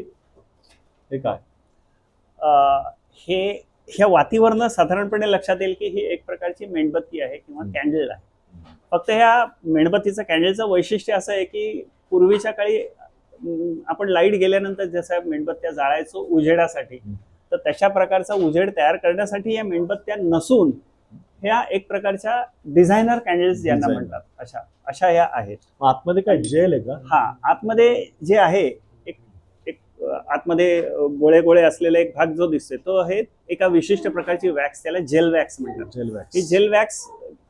हे काय ह्या वातीवरनं साधारणपणे लक्षात येईल की ही एक प्रकारची मेणबत्ती आहे किंवा कॅन्डल आहे. फक्त ह्या मेणबत्तीचं कॅन्डलचं वैशिष्ट्य असं आहे की पूर्वीच्या काळी आपण लाईट गेल्यानंतर जसं मेणबत्त्या जाळायचो उजेडासाठी, तर तशा प्रकारचा उजेड तयार करण्यासाठी या मेणबत्त्या नसून ह्या एक प्रकारच्या डिझायनर कॅन्डल्स ज्यांना म्हणतात अशा ह्या आहेत. आतमध्ये काय जेल आहे का? हा, आतमध्ये जे आहे एक आतमध्ये गोळे गोळे असलेला एक भाग जो दिसतोय तो आहे एका विशिष्ट प्रकारची वॅक्स, त्याला जेल वॅक्स म्हणतात. ही जेल वॅक्स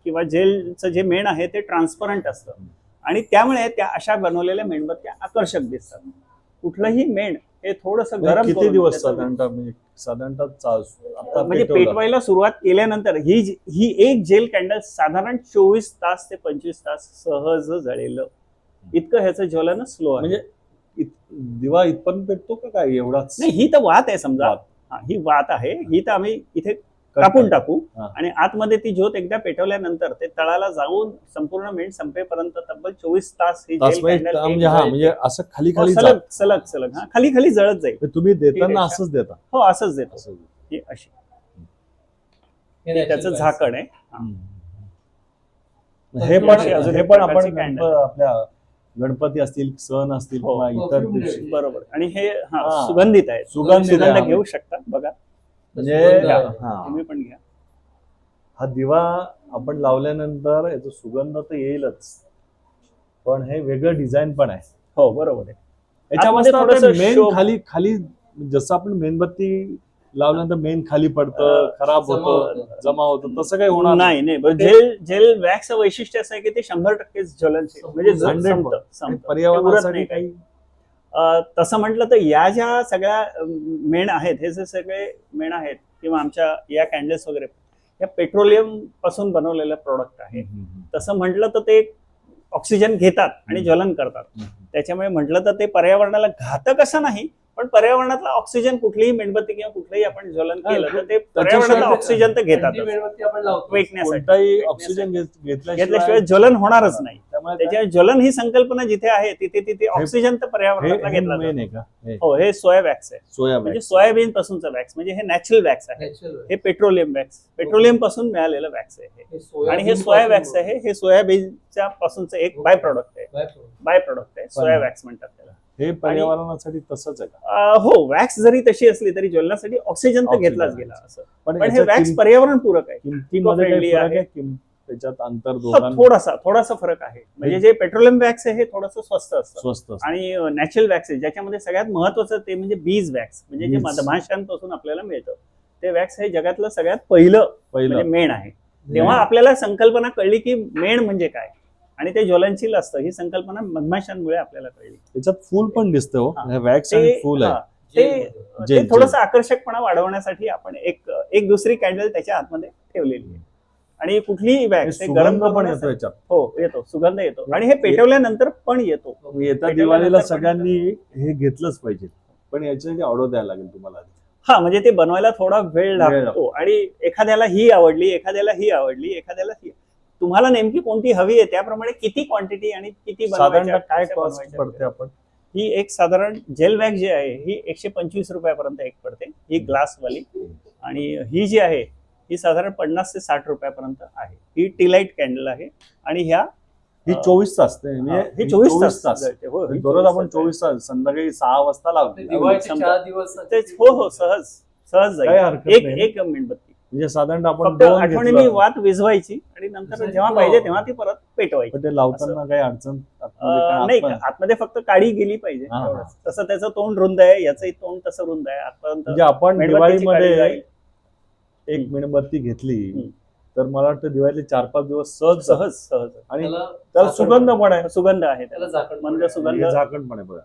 किंवा जेलचं जे मेण आहे ते ट्रान्सपरंट असतं आणि त्यामुळे त्या अशा बनवलेल्या मेणबत्त्या आकर्षक दिसतात. कुठलंही मेण हे थोडंसं गरम किती दिवस साधारणतः म्हणजे पेटवायला सुरुवात केल्यानंतर ही एक जेल कॅन्डल साधारण 24 तास ते 25 तास सहज जळेल. इतकं ह्याचं ज्वलन स्लो आहे. म्हणजे दिवा इथपर्यंत पेटतो का काय एवढाच? नाही, ही तर वात आहे समजा. ही वात आहे. ही तर आम्ही इथे कापून टाकू हा. आणि आतमध्ये ती ज्योत एकदा पेटवल्यानंतर ते तळाला जाऊन संपूर्ण मेण संपेपर्यंत तब्बल 24 तास ही तास जेल म्हणजे कॅन्डल म्हणजे हा म्हणजे असं खाली खाली सलग सलग सलग हा खाली खाली जळत जाईल. तुम्ही देताना रेषा. असंच देता हो असंच देतो. असं. ही अशी त्याचं झाकण आहे. हा. हे पण अशी अजून हे एक पण प्रकारची आपण candle. आपल्या गणपती असतील सण असतील हो. किंवा इतर दिवशी बरोबर आणि हे हा. सुगंधित आहे. सुगंधित सुगंध आहे. घेऊ शकता बघा. म्हणजे घ्या. हा तुम्ही पण घ्या. हा दिवा आपण लावल्यानंतर याचा सुगंध तर येईलच पण हे वेगळं डिझाईन पण आहे. हो बरोबर आहे. याच्यामध्ये आतमध्ये थोडस थोडंसं मेन शोभ- खाली खाली जसं आपण मेणबत्ती लावल्यानंतर मेन खाली पडतं खराब जमा होतं होतं. जमा होतं तसं काही होणार नाही नाही बरं, जेल जेल वॅक्सचं वैशिष्ट्य असं आहे की ते 100% ज्वलनशील म्हणजे 100% संपतं, आणि संपतं. ते उरत पर्यावरणासाठी नाही काही तसं म्हटलं तर या ज्या सगळ्या मेण आहेत हे जे सगळे मेण आहेत किंवा आमच्या या कॅन्डल्स वगैरे या पेट्रोलियम पासून बनवलेलं प्रोडक्ट आहे. तसं म्हटलं तर ते ऑक्सिजन घेतात आणि ज्वलन करतात. त्याच्यामुळे म्हटलं तर ते पर्यावरणाला घातक असं नाही पण पर्यावरणातला ऑक्सिजन कुठलीही मेणबत्ती किंवा कुठलंही आपण ज्वलन केलं तर ते पर्यावरणातला ऑक्सिजन तर घेतात मेणबत्ती आपण लावतो. पेटण्यासाठी कोणताही ऑक्सिजन घेतल्याशिवाय ज्वलन होणारच नाही. त्यामुळे त्याच्या ज्वलन ही संकल्पना जिथे आहे तिथे तिथे ऑक्सिजन तर पर्यावरणातला घेतला मेन जातो. आहे का हो हे सोया वॅक्स आहे सोयाबीन म्हणजे सोयाबीन पासूनचा वॅक्स म्हणजे हे नॅचरल वॅक्स आहे. Natural. हे पेट्रोलियम वॅक्स पेट्रोलियम पासून मिळालेलं वॅक्स आहे हे. हे सोयाबीन आणि हे सोया पासून वॅक्स आहे हे सोयाबीनच्या पासूनचं एक बाय प्रोडक्ट आहे. byproduct. बाय प्रोडक्ट आहे सोया वॅक्स म्हणतात त्याला. हे पर्यावरणासाठी तसंच आहे का हो वॅक्स जरी तशी असली तरी ज्वलनासाठी ऑक्सिजन तर Oxygen घेतलाच गेला असं पण हे याच्या वॅक्स पर्यावरण पूरक आहे. किमतीमध्ये eco-friendly काही फरक आहे. आहे त्याच्यात अंतर हा, दोघांना थोडासा फरक आहे म्हणजे जे पेट्रोलियम वॅक्स आहे हे थोडंसं स्वस्त असतं स्वस्त असतं. आणि नॅचरल वॅक्स आहे ज्याच्यामध्ये सगळ्यात महत्वाचं ते म्हणजे बीज वॅक्स म्हणजे जे बीज. मधमाशांपासून आपल्याला मिळतं ते वॅक्स हे जगातलं सगळ्यात पहिलं म्हणजे पहिलं मेण आहे. तेव्हा आपल्याला संकल्पना कळली की मेण म्हणजे काय आणि ते ज्वलनशील असतं ही संकल्पना मधमाशांमुळे आपल्याला कळली. त्याच्यात फूल पण दिसतं हो हा. वॅक्स आणि फूल आहे हा, ते जेल, थोडंसं आकर्षकपणा वाढवण्यासाठी आपण एक दुसरी कॅन्डल त्याच्या आतमध्ये ठेवलेली आहे आणि कुठलीही हे वॅक्स गरम सुगंध पण करण्यासाठी- येतो याच्यात. हो येतो सुगंध येतो आणि हे पेटवल्यानंतर पण येतो. येत्या पेटवल्यानंतर दिवाळीला पण- सगळ्यांनी हे घेतलंच पाहिजे पण याच्यासाठी ऑर्डर द्यायला लागेल तुम्हाला आधी. हा म्हणजे ते बनवायला थोडा वेळ वेळ लागतो लागतो. आणि एखाद्याला ही आवडली एखाद्याला ही आवडली एखाद्याला ही तुम्हाला नेमकी कोणती हवी आहे त्याप्रमाणे किती क्वांटिटी आणि किती साधारणतः बनवायच्या, काय कशा कॉस्ट बनवायच्या पडते आपण ही एक साधारण जेल वॅक्स जी आहे ही 125 रुपयापर्यंत एक पडते ही ग्लासवाली आणि ही जी आहे ही साधारण 50 ते 60 रुपयापर्यंत आहे. ही टीलाइट कॅन्डल आहे आणि ह्या ही 24 तास ते म्हणजे ही 24 तास जळते. हो, ही दररोज 24 आपण तास 24 तास संध्याकाळी 6 वाजता लावतो दिवाळीचे समजा. 4 दिवस तेच. हो सहज सहज काही जाईल हरकत एक नाही. एक मेणबत्ती म्हणजे साधारणतः आपण फक्त दोन आठवणीने घेतलं. वात विझवायची आणि नंतर जेव्हा पाहिजे तेव्हा ती परत पेटवायची. पण ते लावताना काही अडचण आतमध्ये काय नाही आतमध्ये- आतमध्ये फक्त काडी गेली पाहिजे हा, हा. एवढंच. तसं त्याचं तोंड रुंद आहे याचंही तोंड तसं रुंद आहे आतापर्यंत म्हणजे आपण मेणबत्तीची काडी दिवाळीमध्ये जाईल. एक मेणबत्ती घेतली हम्म. तर मला वाटतं दिवाळीचे 4-5 दिवस सहज सहज सहज आणि त्याला त्याला झाकण सुगंध पण आहे सुगंध आहे त्याला त्याला झाकण मंद पण सुगंध हे झाकण पण आहे बघा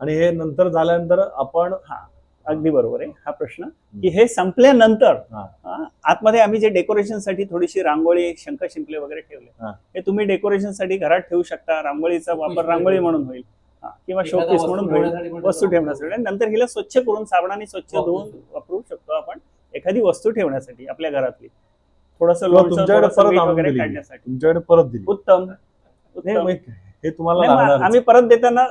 आणि हे नंतर झाल्यानंतर आपण अगदी बरोबर आहे हा प्रश्न की हे संपल्यानंतर हा. आतमध्ये आम्ही जे डेकोरेशन साठी थोडीशी रांगोळी शंख शिंपले वगैरे ठेवले हा. हे तुम्ही डेकोरेशन साठी घरात ठेवू शकता. रांगोळीचा वापर शोपीस रांगोळी म्हणून. म्हणून होईल किंवा एखादा शोपीस वस्तू म्हणून होईल ठेवण्यासाठी पण वस्तू त्याचा ठेवण्यासाठी आणि नंतर हिला स्वच्छ करून साबणाने स्वच्छ वापरू धुवून शकतो. वापरू शकतो आपण एखादी वस्तू ठेवण्यासाठी आपल्या घरातली थोडंसं किंवा लोणचं, तुमच्याकडे थोडंसं परत मीठ आणून वगैरे दिली. काढण्यासाठी तुमच्याकडे परत दिली उत्तम नाही, उत्तम. मग हे तुम्हाला नाही, मग लागणार आम्ही परत देताना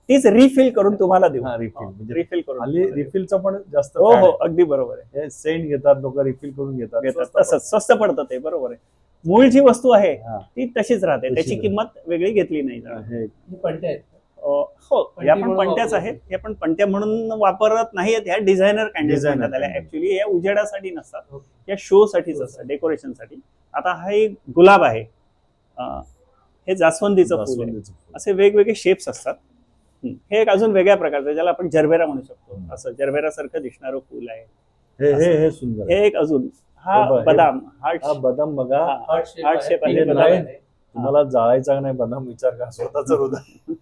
तीच रिफिल करून तुम्हाला देऊ रिफिल म्हणजे रिफिल करून हल्ली तुम्हाला देऊ. रिफिलचा पण जास्त हो fad हो आहे. अगदी बरोबर आहे. हे सेंट घेतात लोक रिफिल करून घेतात घेतात स्वस्त तसंच स्वस्त पडतं ते बरोबर आहे. मूळ जी वस्तू आहे हा. ती तशीच राहते तशीच त्याची राहते. किंमत वेगळी घेतली नाही पडतं. जाणार. हे हे पणते आहेत. हो या पण म्हणून पणत्याच वापरतो. आहेत या पण पणत्या म्हणून वापरत नाहीत ह्या डिझायनर कॅन्डल्स Designer म्हणतात त्याला candles. ऍक्च्युली या उजेडासाठी नसतात Okay. या शो साठीच असतात डेकोरेशनसाठी. आता हा एक गुलाब आहे हे जास्वंदीचं फुल आहे. जास्वंदीचं फुल. असे वेगवेगळे शेप्स असतात. हे एक अजून वेगळ्या प्रकारचं ज्याला आपण जरबेरा म्हणू शकतो. असं जरबेरा सारखं दिसणारं फुल आहे. हे सुंदर आहे. हे एक अजून हा हे बघ, हे बदाम हार्ट हा बदाम बघा Heart shape Heart आहे. shape आहे. Pink हे color नाही. आहे. तुम्हाला जाळायचा का नाही बदाम विचार का स्वतःच हृदय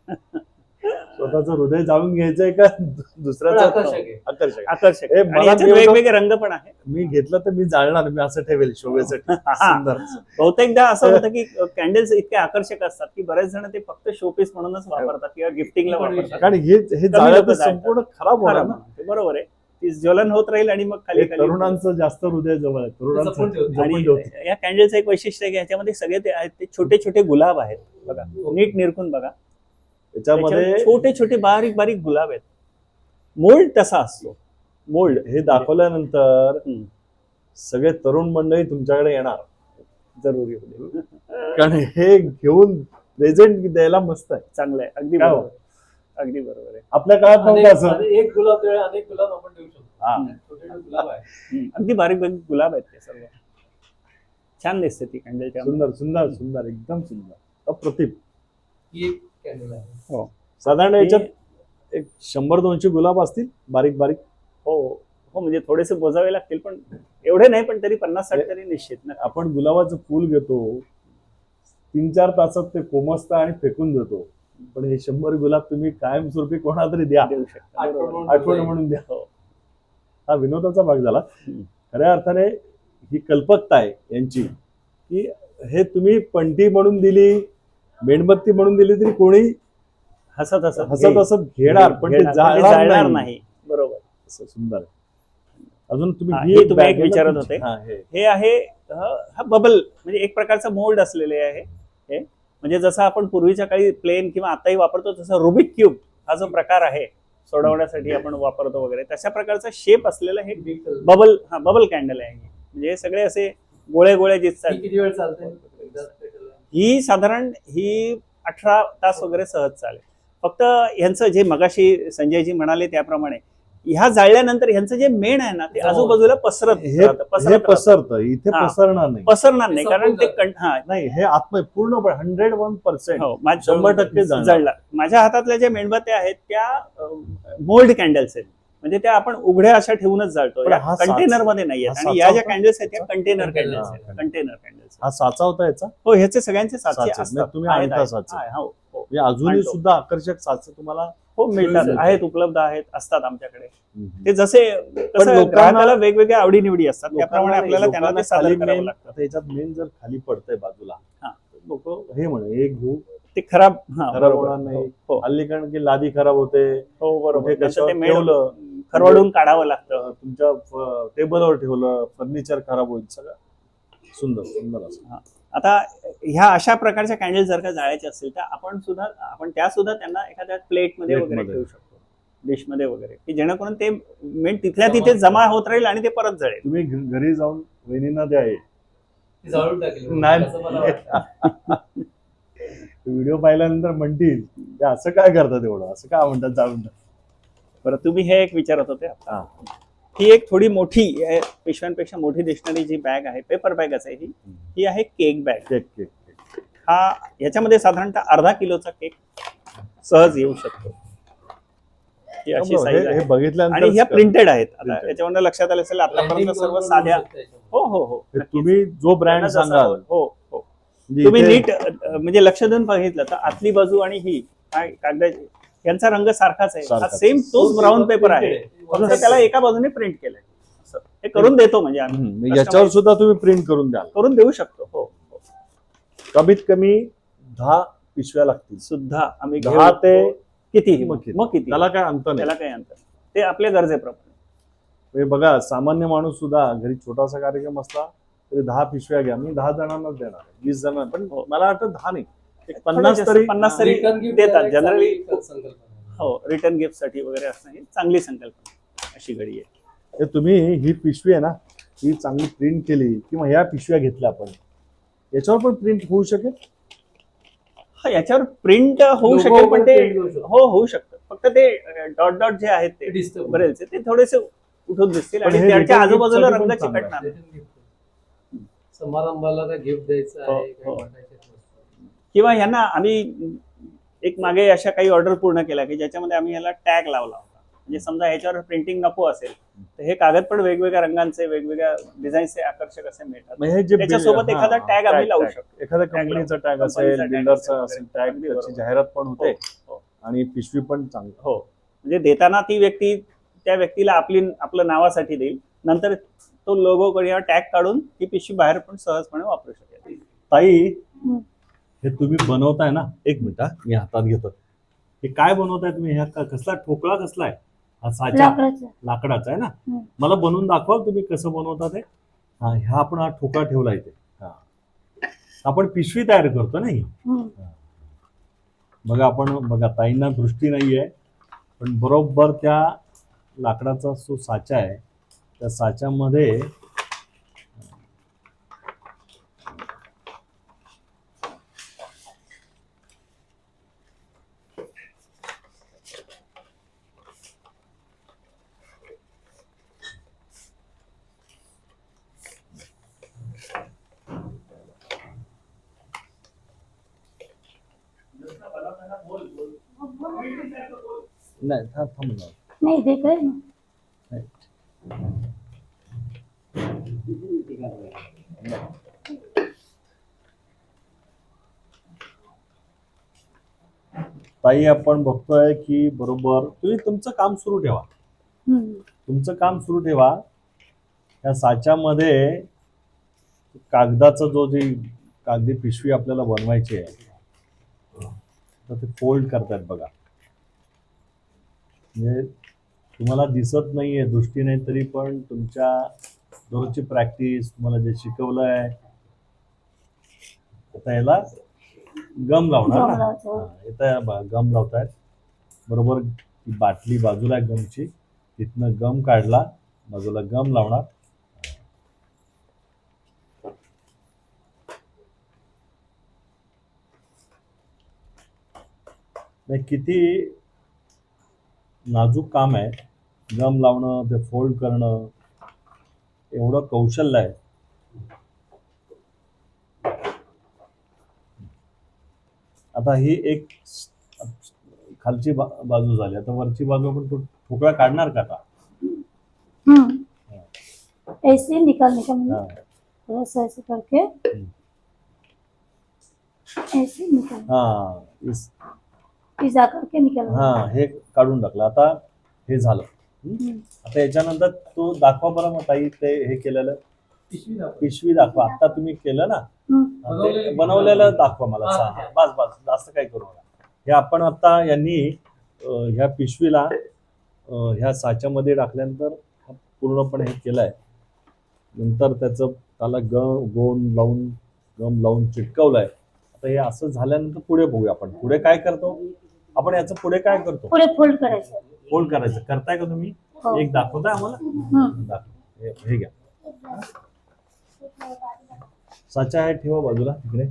स्वतःच हृदय जाळून घ्यायचंय का पण दुसऱ्याचं आकर्षक आहे. आकर्षक आहे. आकर्षक हे आणि मला याच्यात मी वेगवेगळे रंग पण आहे. मी घेतलं तर मी जाळणार मी असं ठेवेल शोभेसाठी हा. सुंदर बहुतेकदा असं होतं की कॅन्डल्स इतके आकर्षक असतात की बरेच जण ते फक्त शोपीस म्हणूनच वापरतात किंवा गिफ्टिंगला पण वापरतात. कारण हे कमी जाळ्यात लोकं जाळतात. संपूर्ण खराब होणार खरं ना म्हणतो. बरोबर आहे. ती ज्वलन होत राहील आणि मग खाली खाली तरुणांचं जास्त हृदय जवळ आहे, तरुणांचं जपून ठेवते. आणि जपून ठेवते. या कॅन्डलचं एक वैशिष्ट्य आहे की ह्याच्यामध्ये सगळे ते आहेत ते छोटे छोटे गुलाब आहेत बघा, नीट निरखून बघा, त्याच्यामध्ये त्याच्यावर छोटे छोटे बारीक बारीक गुलाब आहेत. मोल्ड तसा असतो, मोल्ड. हे दाखवल्यानंतर हम्म. सगळे तरुण मंडळी तुमच्याकडे येणार, जरुरी होते. कारण हे घेऊन प्रेझेंट द्यायला मस्त आहे. चांगलं आहे, अगदी काय हो? बरोबर, अगदी बरोबर आहे. आपल्या काळात नव्हतं असं. एक गुलाब वेळ अनेक गुलाब आपण ठेवू शकतो. हा. छोटे छोटे गुलाब आहे. अगदी बारीक बारीक गुलाब आहेत ते सर्व. छान दिसते ती कॅन्डल. सुंदर सुंदर सुंदर, एकदम सुंदर, अप्रतिम. ही एक कॅन्डल आहे. साधारण याच्यात एक 100-200 गुलाब असतील, बारीक बारीक. हो हो, म्हणजे थोडेसे बोजावे लागतील, पण एवढे नाही, पण तरी 50-60 तरी निश्चित ना. आपण गुलाबाचं फूल घेतो, 3-4 तासात ते कोमसतं आणि फेकून देतो, पण हे 100 गुलाब तुम्ही कायमस्वरूपी कोणाला तरी द्या, देऊ शकता. बरोबर. आठवण आठवण म्हणून द्या. हा विनोदाचा भाग झाला. हम्म. खऱ्या अर्थाने ही कल्पकता आहे यांची, की हे तुम्ही पंटी म्हणून दिली, मेणबत्ती म्हणून दिली तरी कोणी हसत हसत हसत हसत घेणार, पण ते जाळणार नाही. बरोबर. असं सुंदर आहे. अजून हा, तुम्ही हे ही तुम्ही एक bag विचारत आहे ना? होते. हा, हे. हे आहे हा बबल, म्हणजे एक प्रकारचं मोल्ड असलेले आहे हे. म्हणजे जसं आपण पूर्वीच्या काळी प्लेन किंवा आताही वापरतो तसं रुबिक क्यूब हा जो प्रकार आहे सोडवण्यासाठी आपण वापरतो वगैरे, तशा प्रकारचा शेप असलेलं हे बबल, हा बबल कॅन्डल आहे. म्हणजे हे सगळे असे गोळे गोळे ही दिसतात. किती वेळ चालते? ही साधारण ही 18 तास वगैरे सहज चालेल. फक्त ह्यांचं जे मगाशी संजयजी म्हणाले त्याप्रमाणे ह्या जाळल्यानंतर ह्यांचं जे मेण आहे ना ते आजूबाजूला पसरत हे राहतं, हे पसरतं, इथे हा. पसरणार नाही. पसरणार नाही, कारण ते हा नाही, हे आत्म पूर्ण 101% हो, 100% जाणार. जळला. माझ्या हातातल्या ज्या मेणबत्त्या आहेत त्या मोल्ड कॅन्डल्स आहेत, म्हणजे त्या आपण उघड्या अशा ठेवूनच जाळतो, पण हा कंटेनर मध्ये नाही हा आहेत. आणि साचा या ज्या होता? कॅन्डल्स आहेत त्या कंटेनर कंटेनर, कॅन्डल्स आहेत, हा. Container candles. हा साचा होता याचा, हो, ह्याचे सगळ्यांचे साचे साचे. असतात. म्हणजे तुम्ही आहेत, आणता आहेत. साचे. आहे, हो हो. म्हणजे अजूनही आणतो. सुद्धा आकर्षक साचे तुम्हाला हो मिळतात, मिळतात. आहेत, उपलब्ध आहेत, असतात आमच्याकडे. हम्म. ते जसे कसं लोकांना- ग्राहकाला वेगवेगळ्या आवडीनिवडी असतात, त्याप्रमाणे लोकांना आपल्याला त्यांना लोकांना ते सादर खाली करावं मेन, लागतं. आता याच्यात मेन जर खाली पडतंय बाजूला, हा. लोक हे म्हणे हे घेऊ, ते खराब, हा, खराब बरोबर. होणार नाही. हो हल्ली कारण की लादी खराब होते, हो बरोबर. कुठे नंतर कशावर ते मेण ठेवलं, खरवडून काढावं लागतं. तुमच्या टेबलवर ठेवलं, फर्निचर खराब होईल, सगळं सुंदर सुंदर असं. आता ह्या अशा प्रकारच्या कॅन्डल जर का जाळायचे असतील तर आपण त्या सुद्धा त्यांना एखाद्या प्लेटमध्ये वगैरे प्लेटमध्ये. ठेवू शकतो, डिशमध्ये वगैरे, की जेणेकरून ते मेण तिथल्या तिथे जमा होत राहील आणि ते परत जळेल. तुम्ही घरी जाऊन वहिनींना द्या हे. ती जाळून टाकली. नाही. असं मला वाटतं. व्हिडिओ पाहिल्यानंतर म्हणतील "ते असं काय करतात एवढं, असं काय म्हणतात जाऊन टाक." बरं, तुम्ही हे एक विचारत होते आता. हा. ही एक थोडी मोठी पिशव्यांपेक्षा मोठी दिसणारी जी बॅग आहे, पेपर बॅगच आहे ही. ही आहे cake bag. Cake cake cake. हा याच्यामध्ये साधारणतः अर्धा किलोचा केक सहज येऊ शकतो. ही अशी हे साईज आहे हे बघितल्यानंतर आणि ह्या प्रिंटेड आहेत. आता Printed. याच्यावरून लक्षात आलं असेल आतापर्यंत Branding सर्व बरोबर साध्या. मिळू शकतं याच्यामध्ये. हो हो हो, हे नक्कीच. तुम्ही जो ब्रँड त्यांना जसा सांगाल हो हो, म्हणजे तुम्ही इथे- नीट म्हणजे लक्ष देऊन बघितलं तर आतली बाजू आणि ही काय कागद यांचा रंग सारखाच आहे. हा सारखाच. सेम तोच ब्राऊन पेपर आहे, फक्त त्याला एका बाजूने प्रिंट केलंय. असं हे करून देतो, म्हणजे आम्ही हम्म, याच्यावर सुद्धा तुम्ही प्रिंट करून द्याल. करून देऊ शकतो. हो हो. कमीत कमी 10 पिशव्या लागतील. सुद्धा आम्ही 10 घेऊ. ते किती मग किती? मग किती त्याला काय अंत नाही. त्याला काही अंतर ते आपल्या गरजेप्रमाणे. हे बघा, सामान्य माणूस सुद्धा घरी छोटासा कार्यक्रम असला तरी 10 पिशव्या घ्या. मी 10 जणांनाच देणार, 20 जणांना, पण मला वाटतं 10 नाही, एक 50 तरी 50 तरी Return gift देतात एक जनरली. चांगली संकल्पना. हो, रिटर्न गिफ्ट साठी वगैरे असणं ही चांगली संकल्पना अशी घडी आहे. हे तुम्ही ही पिशवी आहे ना, ही चांगली प्रिंट केली किंवा ह्या पिशव्या घेतल्या आपण, याच्यावर पण प्रिंट होऊ शकेल. हा, याच्यावर प्रिंट होऊ Logo शकेल, पण ते print करू शकतो. हो होऊ शकतं. फक्त ते डॉट डॉट जे आहेत ते Disturb. बरेचसे ते थोडेसे उठून दिसतील पण आणि हे त्याच्या return आजूबाजूला gift साठी रंग पण चांगलं चिकटणार. Return gift. समारंभाला काय गिफ्ट द्यायचं हो, आहे, काय हो. वाटायचं आहे. किंवा यांना आम्ही एक मागे अशा काही ऑर्डर पूर्ण केल्या की ज्याच्यामध्ये आम्ही याला टॅग लावला होता. म्हणजे समजा ह्याच्यावर प्रिंटिंग नको असेल तर हे कागद पण वेगवेगळ्या रंगांचे, वेगवेगळ्या डिझाईनचे आकर्षक असे मिळतात. मग हे जे त्याच्यासोबत हा, एखादा टॅग आम्ही लावू tag. शकतो. एखाद्या Tag कंपनीचा लावू. टॅग कंपनीचा असेल, tag बिल्डरचा असेल, असेल टॅग, अगदी त्याची बरोबर. जाहिरात पण होते हो. आणि पिशवी पण चांगली. हो, म्हणजे देताना ती व्यक्ती त्या व्यक्तीला आपलं नावासाठी देईल, नंतर तो लोगो किंवा टॅग काढून ती पिशवी बाहेर पण सहजपणे वापरू शकेल. ताई, हे तुम्ही बनवताय ना, एक मिनिट हा, मी हातात घेतो. हे काय बनवताय तुम्ही? ह्या कसला ठोकळा कसला आहे हा साचा लाकडाचं. लाकडाचा आहे ना. हम्म. मला बनवून दाखवाल तुम्ही कसं बनवता ते. हा ह्या आपण हा ठोका ठेवला इथे. हा आपण पिशवी तयार करतो ना ही. हम्म. बघा आपण बघा ताईंना दृष्टी नाहीये पण बरोबर त्या लाकडाचा जो साचा आहे त्या साच्यामध्ये नाही थांब ना. नहीं देख रहे ना. ताई आपण बघतोय की बरोबर तुम्ही तुमचं काम सुरू ठेवा. हम्म. तुमचं काम सुरू ठेवा. त्या साच्यामध्ये कागदाचा जो जी कागदी पिशवी आपल्याला बनवायची आहे तर ते फोल्ड करतात बघा. म्हणजे तुम्हाला दिसत नाहीये दृष्टी नाही तरी पण तुमच्या दररोजची प्रॅक्टिस तुम्हाला जे शिकवलं आहे आता याला गम लावणार गम ना. लावायचं. हा, इथं गम लावतायत बरोबर. ती बाटली बाजूला आहे गमची तिथनं गम काढला बाजूला गम लावणार. नाही किती नाजूक काम आहे. गम लावणं ते फोल्ड करणं एवढं कौशल्य आहे. आता ही एक खालची बाजू झाली. आता वरची बाजू आपण तो ठोकळा काढणार का आता. हम्म. ऐसे निकालने का मतलब हा. थोड़ा सा ऐसे करके ऐसे निकाल हा पिज़्ज़ा करके निकालना. हा हे काढून टाकलं. आता हे झालं. हम्म. आता याच्यानंतर तो दाखवा बरं मग ताई ते हे केलेलं पिशवी दाखवा. आता तुम्ही केलं ना. हम्म. ते बनवलेलं दाखवा मला. बस बस जास्त काही करू नका. हे आपण आता यांनी ह्या पिशवीला ह्या साच्यामध्ये टाकल्यानंतर पूर्णपणे हे केलंय. नंतर त्याचं त्याला गम लावून चिटकवलंय. आता हे असं झाल्यानंतर पुढे बघूया आपण पुढे काय करतो. आपण याचं पुढे काय करतो. पुढे फोल्ड करायचं. फोल्ड करायचं. करताय का तुम्ही. हो. एक दाखवताय आम्हाला. हम्म. हे घ्या साचा आहे ठेवा बाजूला तिकडे.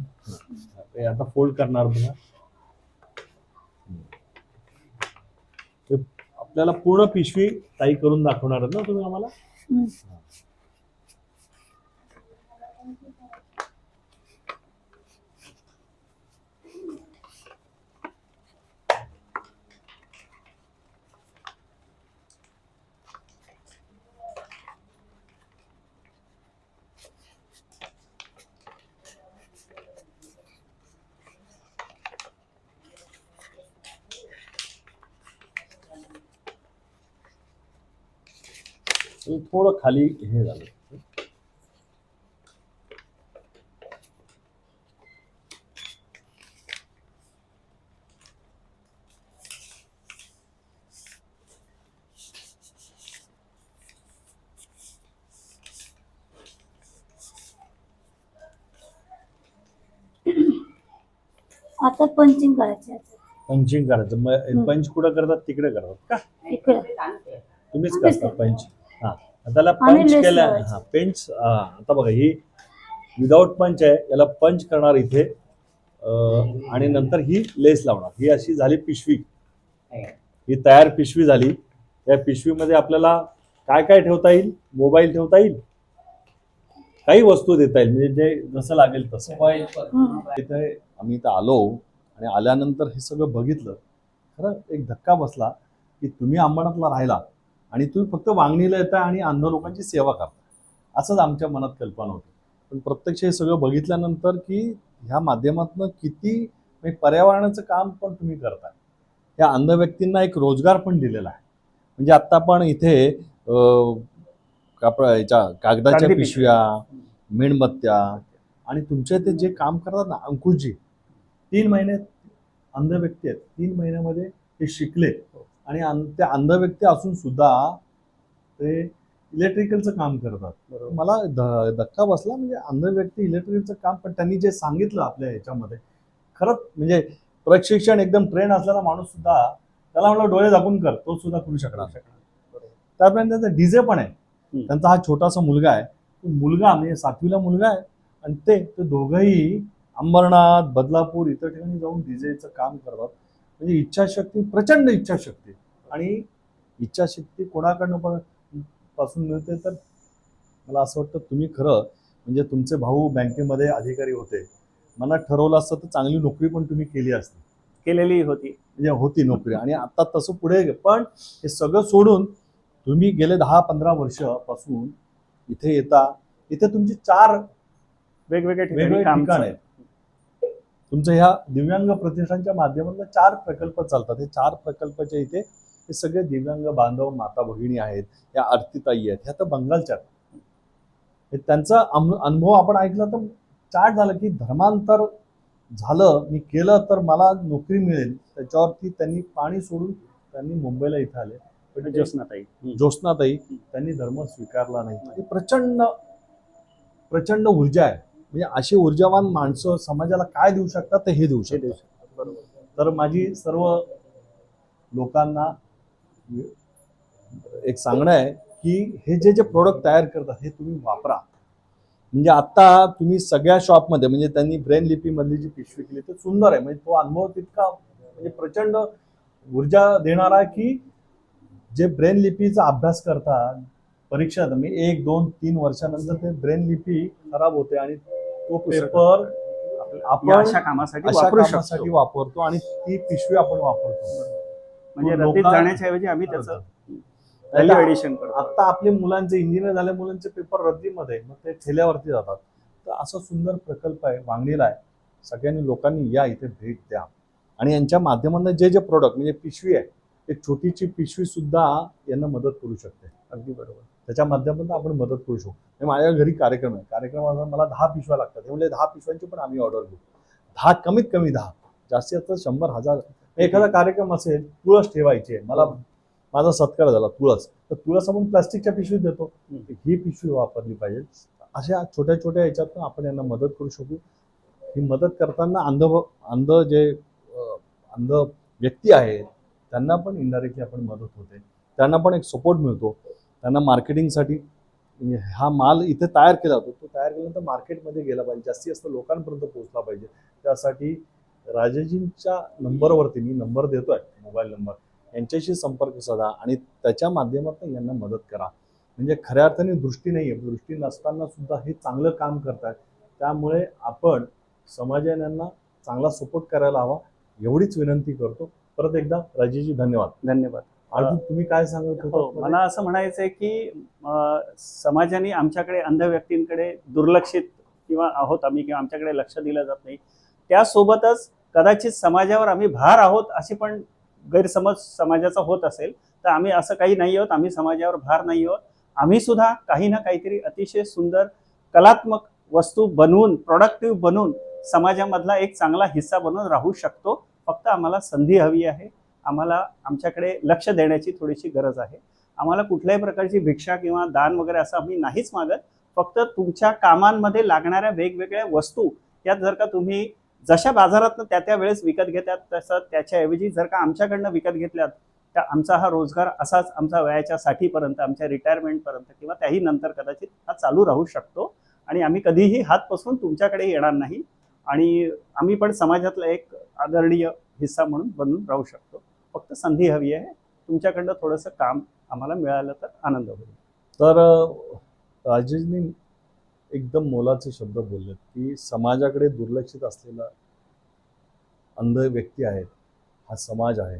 हे आता फोल्ड करणार बघा. हे आपल्याला पूर्ण पिशवी ताई करून दाखवणार आहेत ना तुम्ही आम्हाला. हम्म. थोडं खाली हे झालं. आता पंचिंग करायचं. पंचिंग करायचं. मग पंच कुठं करतात तिकडे करतात का इकडे तुम्हीच करता पंच. हा त्याला आणि पंच lace केलं. लावायचं. हा पेंच. आता बघा ही विदाऊट पंच आहे. याला पंच करणार इथे आणि नंतर ही लेस लावणार. ही अशी झाली पिशवी. ही तयार पिशवी झाली. या पिशवीमध्ये आपल्याला काय काय ठेवता येईल. मोबाईल ठेवता येईल. काही वस्तू देता येईल म्हणजे जे जसं लागेल तसं. मोबाईल पर इथे आम्ही इथं आलो आणि आल्यानंतर हे सगळं बघितलं. खरं एक धक्का बसला की तुम्ही अंबरनाथला राहिला आणि तुम्ही फक्त वांगणीला येता आणि अंध लोकांची सेवा करता असंच आमच्या मनात कल्पना होती. पण प्रत्यक्ष हे सगळं बघितल्यानंतर की ह्या माध्यमातून किती म्हणजे पर्यावरणाचं काम पण तुम्ही करताय. या अंध व्यक्तींना एक रोजगार पण दिलेला आहे. म्हणजे आत्ता पण इथे याच्या कागदाच्या कागदी पिशव्या मेणबत्त्या आणि तुमच्या ते जे काम करतात ना अंकुशजी 3 महिने अंध व्यक्ती आहेत. 3 महिन्यामध्ये ते शिकले आणि ते अंध व्यक्ती असून सुद्धा ते इलेक्ट्रिकलचं काम करतात. मला धक्का बसला, म्हणजे अंध व्यक्ती इलेक्ट्रिकलचं काम, पण त्यांनी जे सांगितलं आपल्या ह्याच्यामध्ये खरंच म्हणजे प्रशिक्षण एकदम ट्रेन असलेला माणूस सुद्धा त्याला म्हणलं डोळे झाकून कर, तो सुद्धा करू शकणार. त्यापर्यंत त्यांचा डीजे पण आहे. त्यांचा हा छोटासा मुलगा आहे, तो मुलगा म्हणजे 7वीला मुलगा आहे, आणि ते दोघंही अंबरनाथ, बदलापूर इतर ठिकाणी जाऊन डीजेचं काम करतात. म्हणजे इच्छाशक्ती, प्रचंड इच्छाशक्ती. आणि इच्छाशक्ती कोणाकडनं पण पासून मिळते, तर मला असं वाटतं तुम्ही खरं म्हणजे तुमचे भाऊ बँकेमध्ये अधिकारी होते, मला ठरवलं असतं तर चांगली नोकरी पण तुम्ही केली असती, केलेली होती. म्हणजे होती नोकरी. आणि आता तसं पुढे, पण हे सगळं सोडून तुम्ही गेले 10-15 वर्षापासून इथे येता. इथे तुमची 4 वेगवेगळे वेगवेगळे ठिकाण आहेत. तुमच्या ह्या दिव्यांग प्रतिष्ठानच्या माध्यमातून 4 प्रकल्प चालतात. हे 4 प्रकल्पाच्या इथे हे सगळे दिव्यांग बांधव माता भगिनी आहेत, या आरतीताई आहेत, ह्या तर बंगालच्या आहेत. हे त्यांचा अनुभव आपण ऐकला तर चाट झालं की धर्मांतर झालं, मी केलं तर मला नोकरी मिळेल, त्याच्यावरती त्यांनी पाणी सोडून त्यांनी मुंबईला इथं आले. पण ज्योत्स्नाताई त्यांनी धर्म स्वीकारला नाही. ही प्रचंड प्रचंड ऊर्जा आहे. म्हणजे अशी ऊर्जावान माणसं समाजाला काय देऊ शकतात, ते हे देऊ शकतात. तर माझी सर्व लोकांना एक सांगणं आहे की हे जे प्रोडक्ट तयार करतात हे तुम्ही वापरा. म्हणजे आता तुम्ही सगळ्या शॉपमध्ये, म्हणजे त्यांनी ब्रेन लिपी मधली जी पिशवी केली ते सुंदर आहे. म्हणजे तो अनुभव तितका म्हणजे प्रचंड ऊर्जा देणारा, की जे ब्रेन लिपीचा अभ्यास करतात परीक्षा, मी 1-2-3 वर्षानंतर ते ब्रेन लिपी खराब होते आणि तो पेपर आपण अशा कामासाठी वापरतो आणि ती पिशवी आपण वापरतो. म्हणजे रद्दीत जाण्याच्या ऐवजी आम्ही त्याचं व्हॅल्यू एडिशन करतो. आता आपले मुलांचे इंजिनियर झाले, मुलांचे पेपर रद्दीमध्ये, मग ते ठेल्यावरती जातात. तर असा सुंदर प्रकल्प आहे, वांगणीला आहे. सगळ्यांनी लोकांनी या इथे भेट द्या. आणि यांच्या माध्यमातून जे प्रोडक्ट, म्हणजे पिशवी आहे, एक छोटीशी पिशवी सुद्धा यांना मदत करू शकते. अगदी बरोबर. त्याच्या माध्यमातून आपण मदत करू शकतो. माझ्या घरी कार्यक्रम आहे, कार्यक्रमाला मला 10 पिशव्या लागतात. ते म्हणजे 10 पिशव्यांची पण आम्ही ऑर्डर घेऊ. 10, कमीत कमी 10, जास्तीत जास्त 100-1000. एखादा कार्यक्रम असेल, तुळस ठेवायची आहे, मला माझा सत्कार झाला तुळस, तर तुळस आपण प्लास्टिकच्या पिशवीत देतो, ही पिशवी वापरली पाहिजे. अशा छोट्या छोट्या ह्याच्यातून आपण यांना मदत करू शकू. ही मदत करताना अंध व्यक्ती आहेत त्यांना पण इनडायरेक्टली आपण मदत होते, त्यांना पण एक सपोर्ट मिळतो. त्यांना मार्केटिंगसाठी हा माल इथे तयार केला जातो, तो तयार केल्यानंतर मार्केटमध्ये गेला पाहिजे, जास्तीत जास्त लोकांपर्यंत पोहोचला पाहिजे. त्यासाठी राजेजींच्या नंबरवरती मी नंबर देतोय, मोबाईल नंबर, यांच्याशी संपर्क साधा आणि त्याच्या माध्यमातून यांना मदत करा. म्हणजे खऱ्या अर्थाने दृष्टी नाही आहे, दृष्टी नसताना सुद्धा हे चांगलं काम करतात. त्यामुळे आपण समाजाने यांना चांगला सपोर्ट करायला हवा, एवढीच विनंती करतो. परत एकदा राजेजी धन्यवाद. अजून तुम्ही काय सांगत होता? मला असं म्हणायचं आहे की समाजाने आमच्याकडे अंध व्यक्तींकडे दुर्लक्षित किंवा आहोत आम्ही, किंवा आमच्याकडे लक्ष दिलं जात नाही. त्यासोबतच कदाचित समाजावर आम्ही भार आहोत अशी पण गैरसमज समाजाचा होत असेल, तर आम्ही असं काही नाही आहोत. आम्ही समाजावर भार नाही आहोत. आम्ही सुद्धा काही ना काहीतरी अतिशय सुंदर कलात्मक वस्तू बनवून, प्रोडक्टिव्ह बनवून समाजामधला एक चांगला हिस्सा बनून राहू शकतो. फक्त आम्हाला संधी हवी आहे. आम्हाला आमच्याकडे लक्ष देण्याची थोडीशी गरज आहे. आम्हाला कुठल्याही प्रकारची भिक्षा किंवा दान वगैरे असं आम्ही नाहीच मागत. फक्त तुमच्या कामांमध्ये लागणाऱ्या वेगवेगळ्या वस्तू यात जर का तुम्ही जशा बाजारात त्या वेळेस विकत घेतात, तसं त्याच्याऐवजी जर का आमच्याकडनं विकत घेतल्यात, तर आमचा हा रोजगार असाच आमचा वयाच्या साठीपर्यंत, आमच्या रिटायरमेंटपर्यंत किंवा त्याही नंतर कदाचित हा चालू राहू शकतो. आणि आम्ही कधीही हात पसरून तुमच्याकडे येणार नाही. आणि आम्ही पण समाजातला एक आदरणीय हिस्सा म्हणून बनून राहू शकतो. फक्त संधी हवी आहे. तुमच्याकडनं थोडंसं काम आम्हाला मिळालं तर आनंद होईल. तर राजेशनी एकदम मोलाचे शब्द बोलले की समाजाकडे दुर्लक्षित असलेला अंध व्यक्ती आहेत, हा समाज आहे.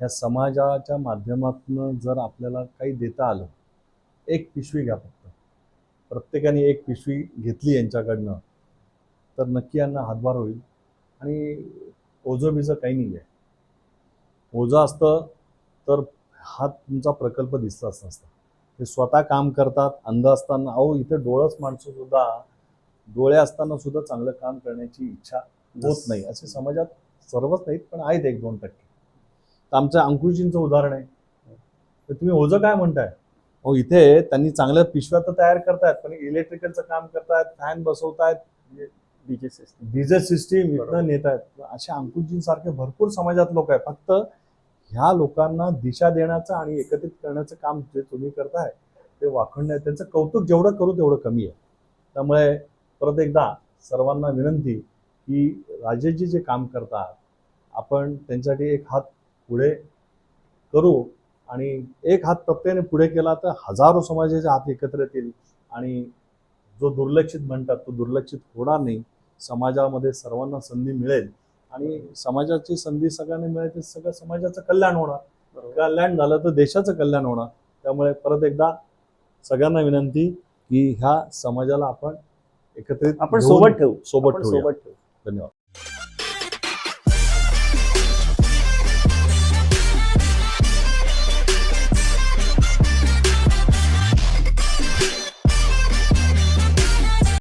ह्या समाजाच्या माध्यमातून जर आपल्याला काही देता आलं, एक पिशवी घ्या फक्त. प्रत्येकाने एक पिशवी घेतली यांच्याकडनं तर नक्की यांना हातभार होईल. आणि ओझं बिझं काही नाही आहे. ओझं असतं तर हा तुमचा प्रकल्प दिसलाच नसता. ते स्वतः काम करतात अंध असताना. अहो इथे डोळस माणसं सुद्धा, डोळे असताना सुद्धा चांगलं काम करण्याची इच्छा होत नाही, असे समाजात सर्वच नाहीत पण आहेत 1-2%. तर आमचं अंकुशजींचं उदाहरण आहे. तर तुम्ही ओझं काय म्हणताय? हो, इथे त्यांनी चांगल्या पिशव्या तर तयार करतायत, पण इलेक्ट्रिकलचं काम करतायत, फॅन बसवतायत, डीजे सिस्टम. डिझेल सिस्टीम बरोबर. इथं नेत आहेत. अशा अंकुशजींसारखे भरपूर समाजात लोक आहेत. फक्त ह्या लोकांना दिशा देण्याचं आणि एकत्रित करण्याचं काम जे तुम्ही करताय ते वाखणणं आहे. त्यांचं कौतुक जेवढं करू तेवढं कमी आहे. त्यामुळे परत एकदा सर्वांना विनंती की राजेशजी जे काम करतात आपण त्यांच्यासाठी एक हात पुढे करू, आणि एक हात तत्त्वाने पुढे केला तर हजारो समाजाचे हात एकत्र येतील आणि जो दुर्लक्षित म्हणतात तो दुर्लक्षित होणार नाही. समाजामध्ये सर्वांना संधी मिळेल आणि समाजाची संधी सगळ्यांना मिळेल तर सगळं समाजाचं कल्याण होणार. कल्याण झालं तर देशाचं कल्याण होणार. त्यामुळे परत एकदा सगळ्यांना विनंती की ह्या समाजाला आपण एकत्रित आपण घेऊन सोबत ठेवू. सोबत आपण ठेवूया. सोबत ठेवू. धन्यवाद.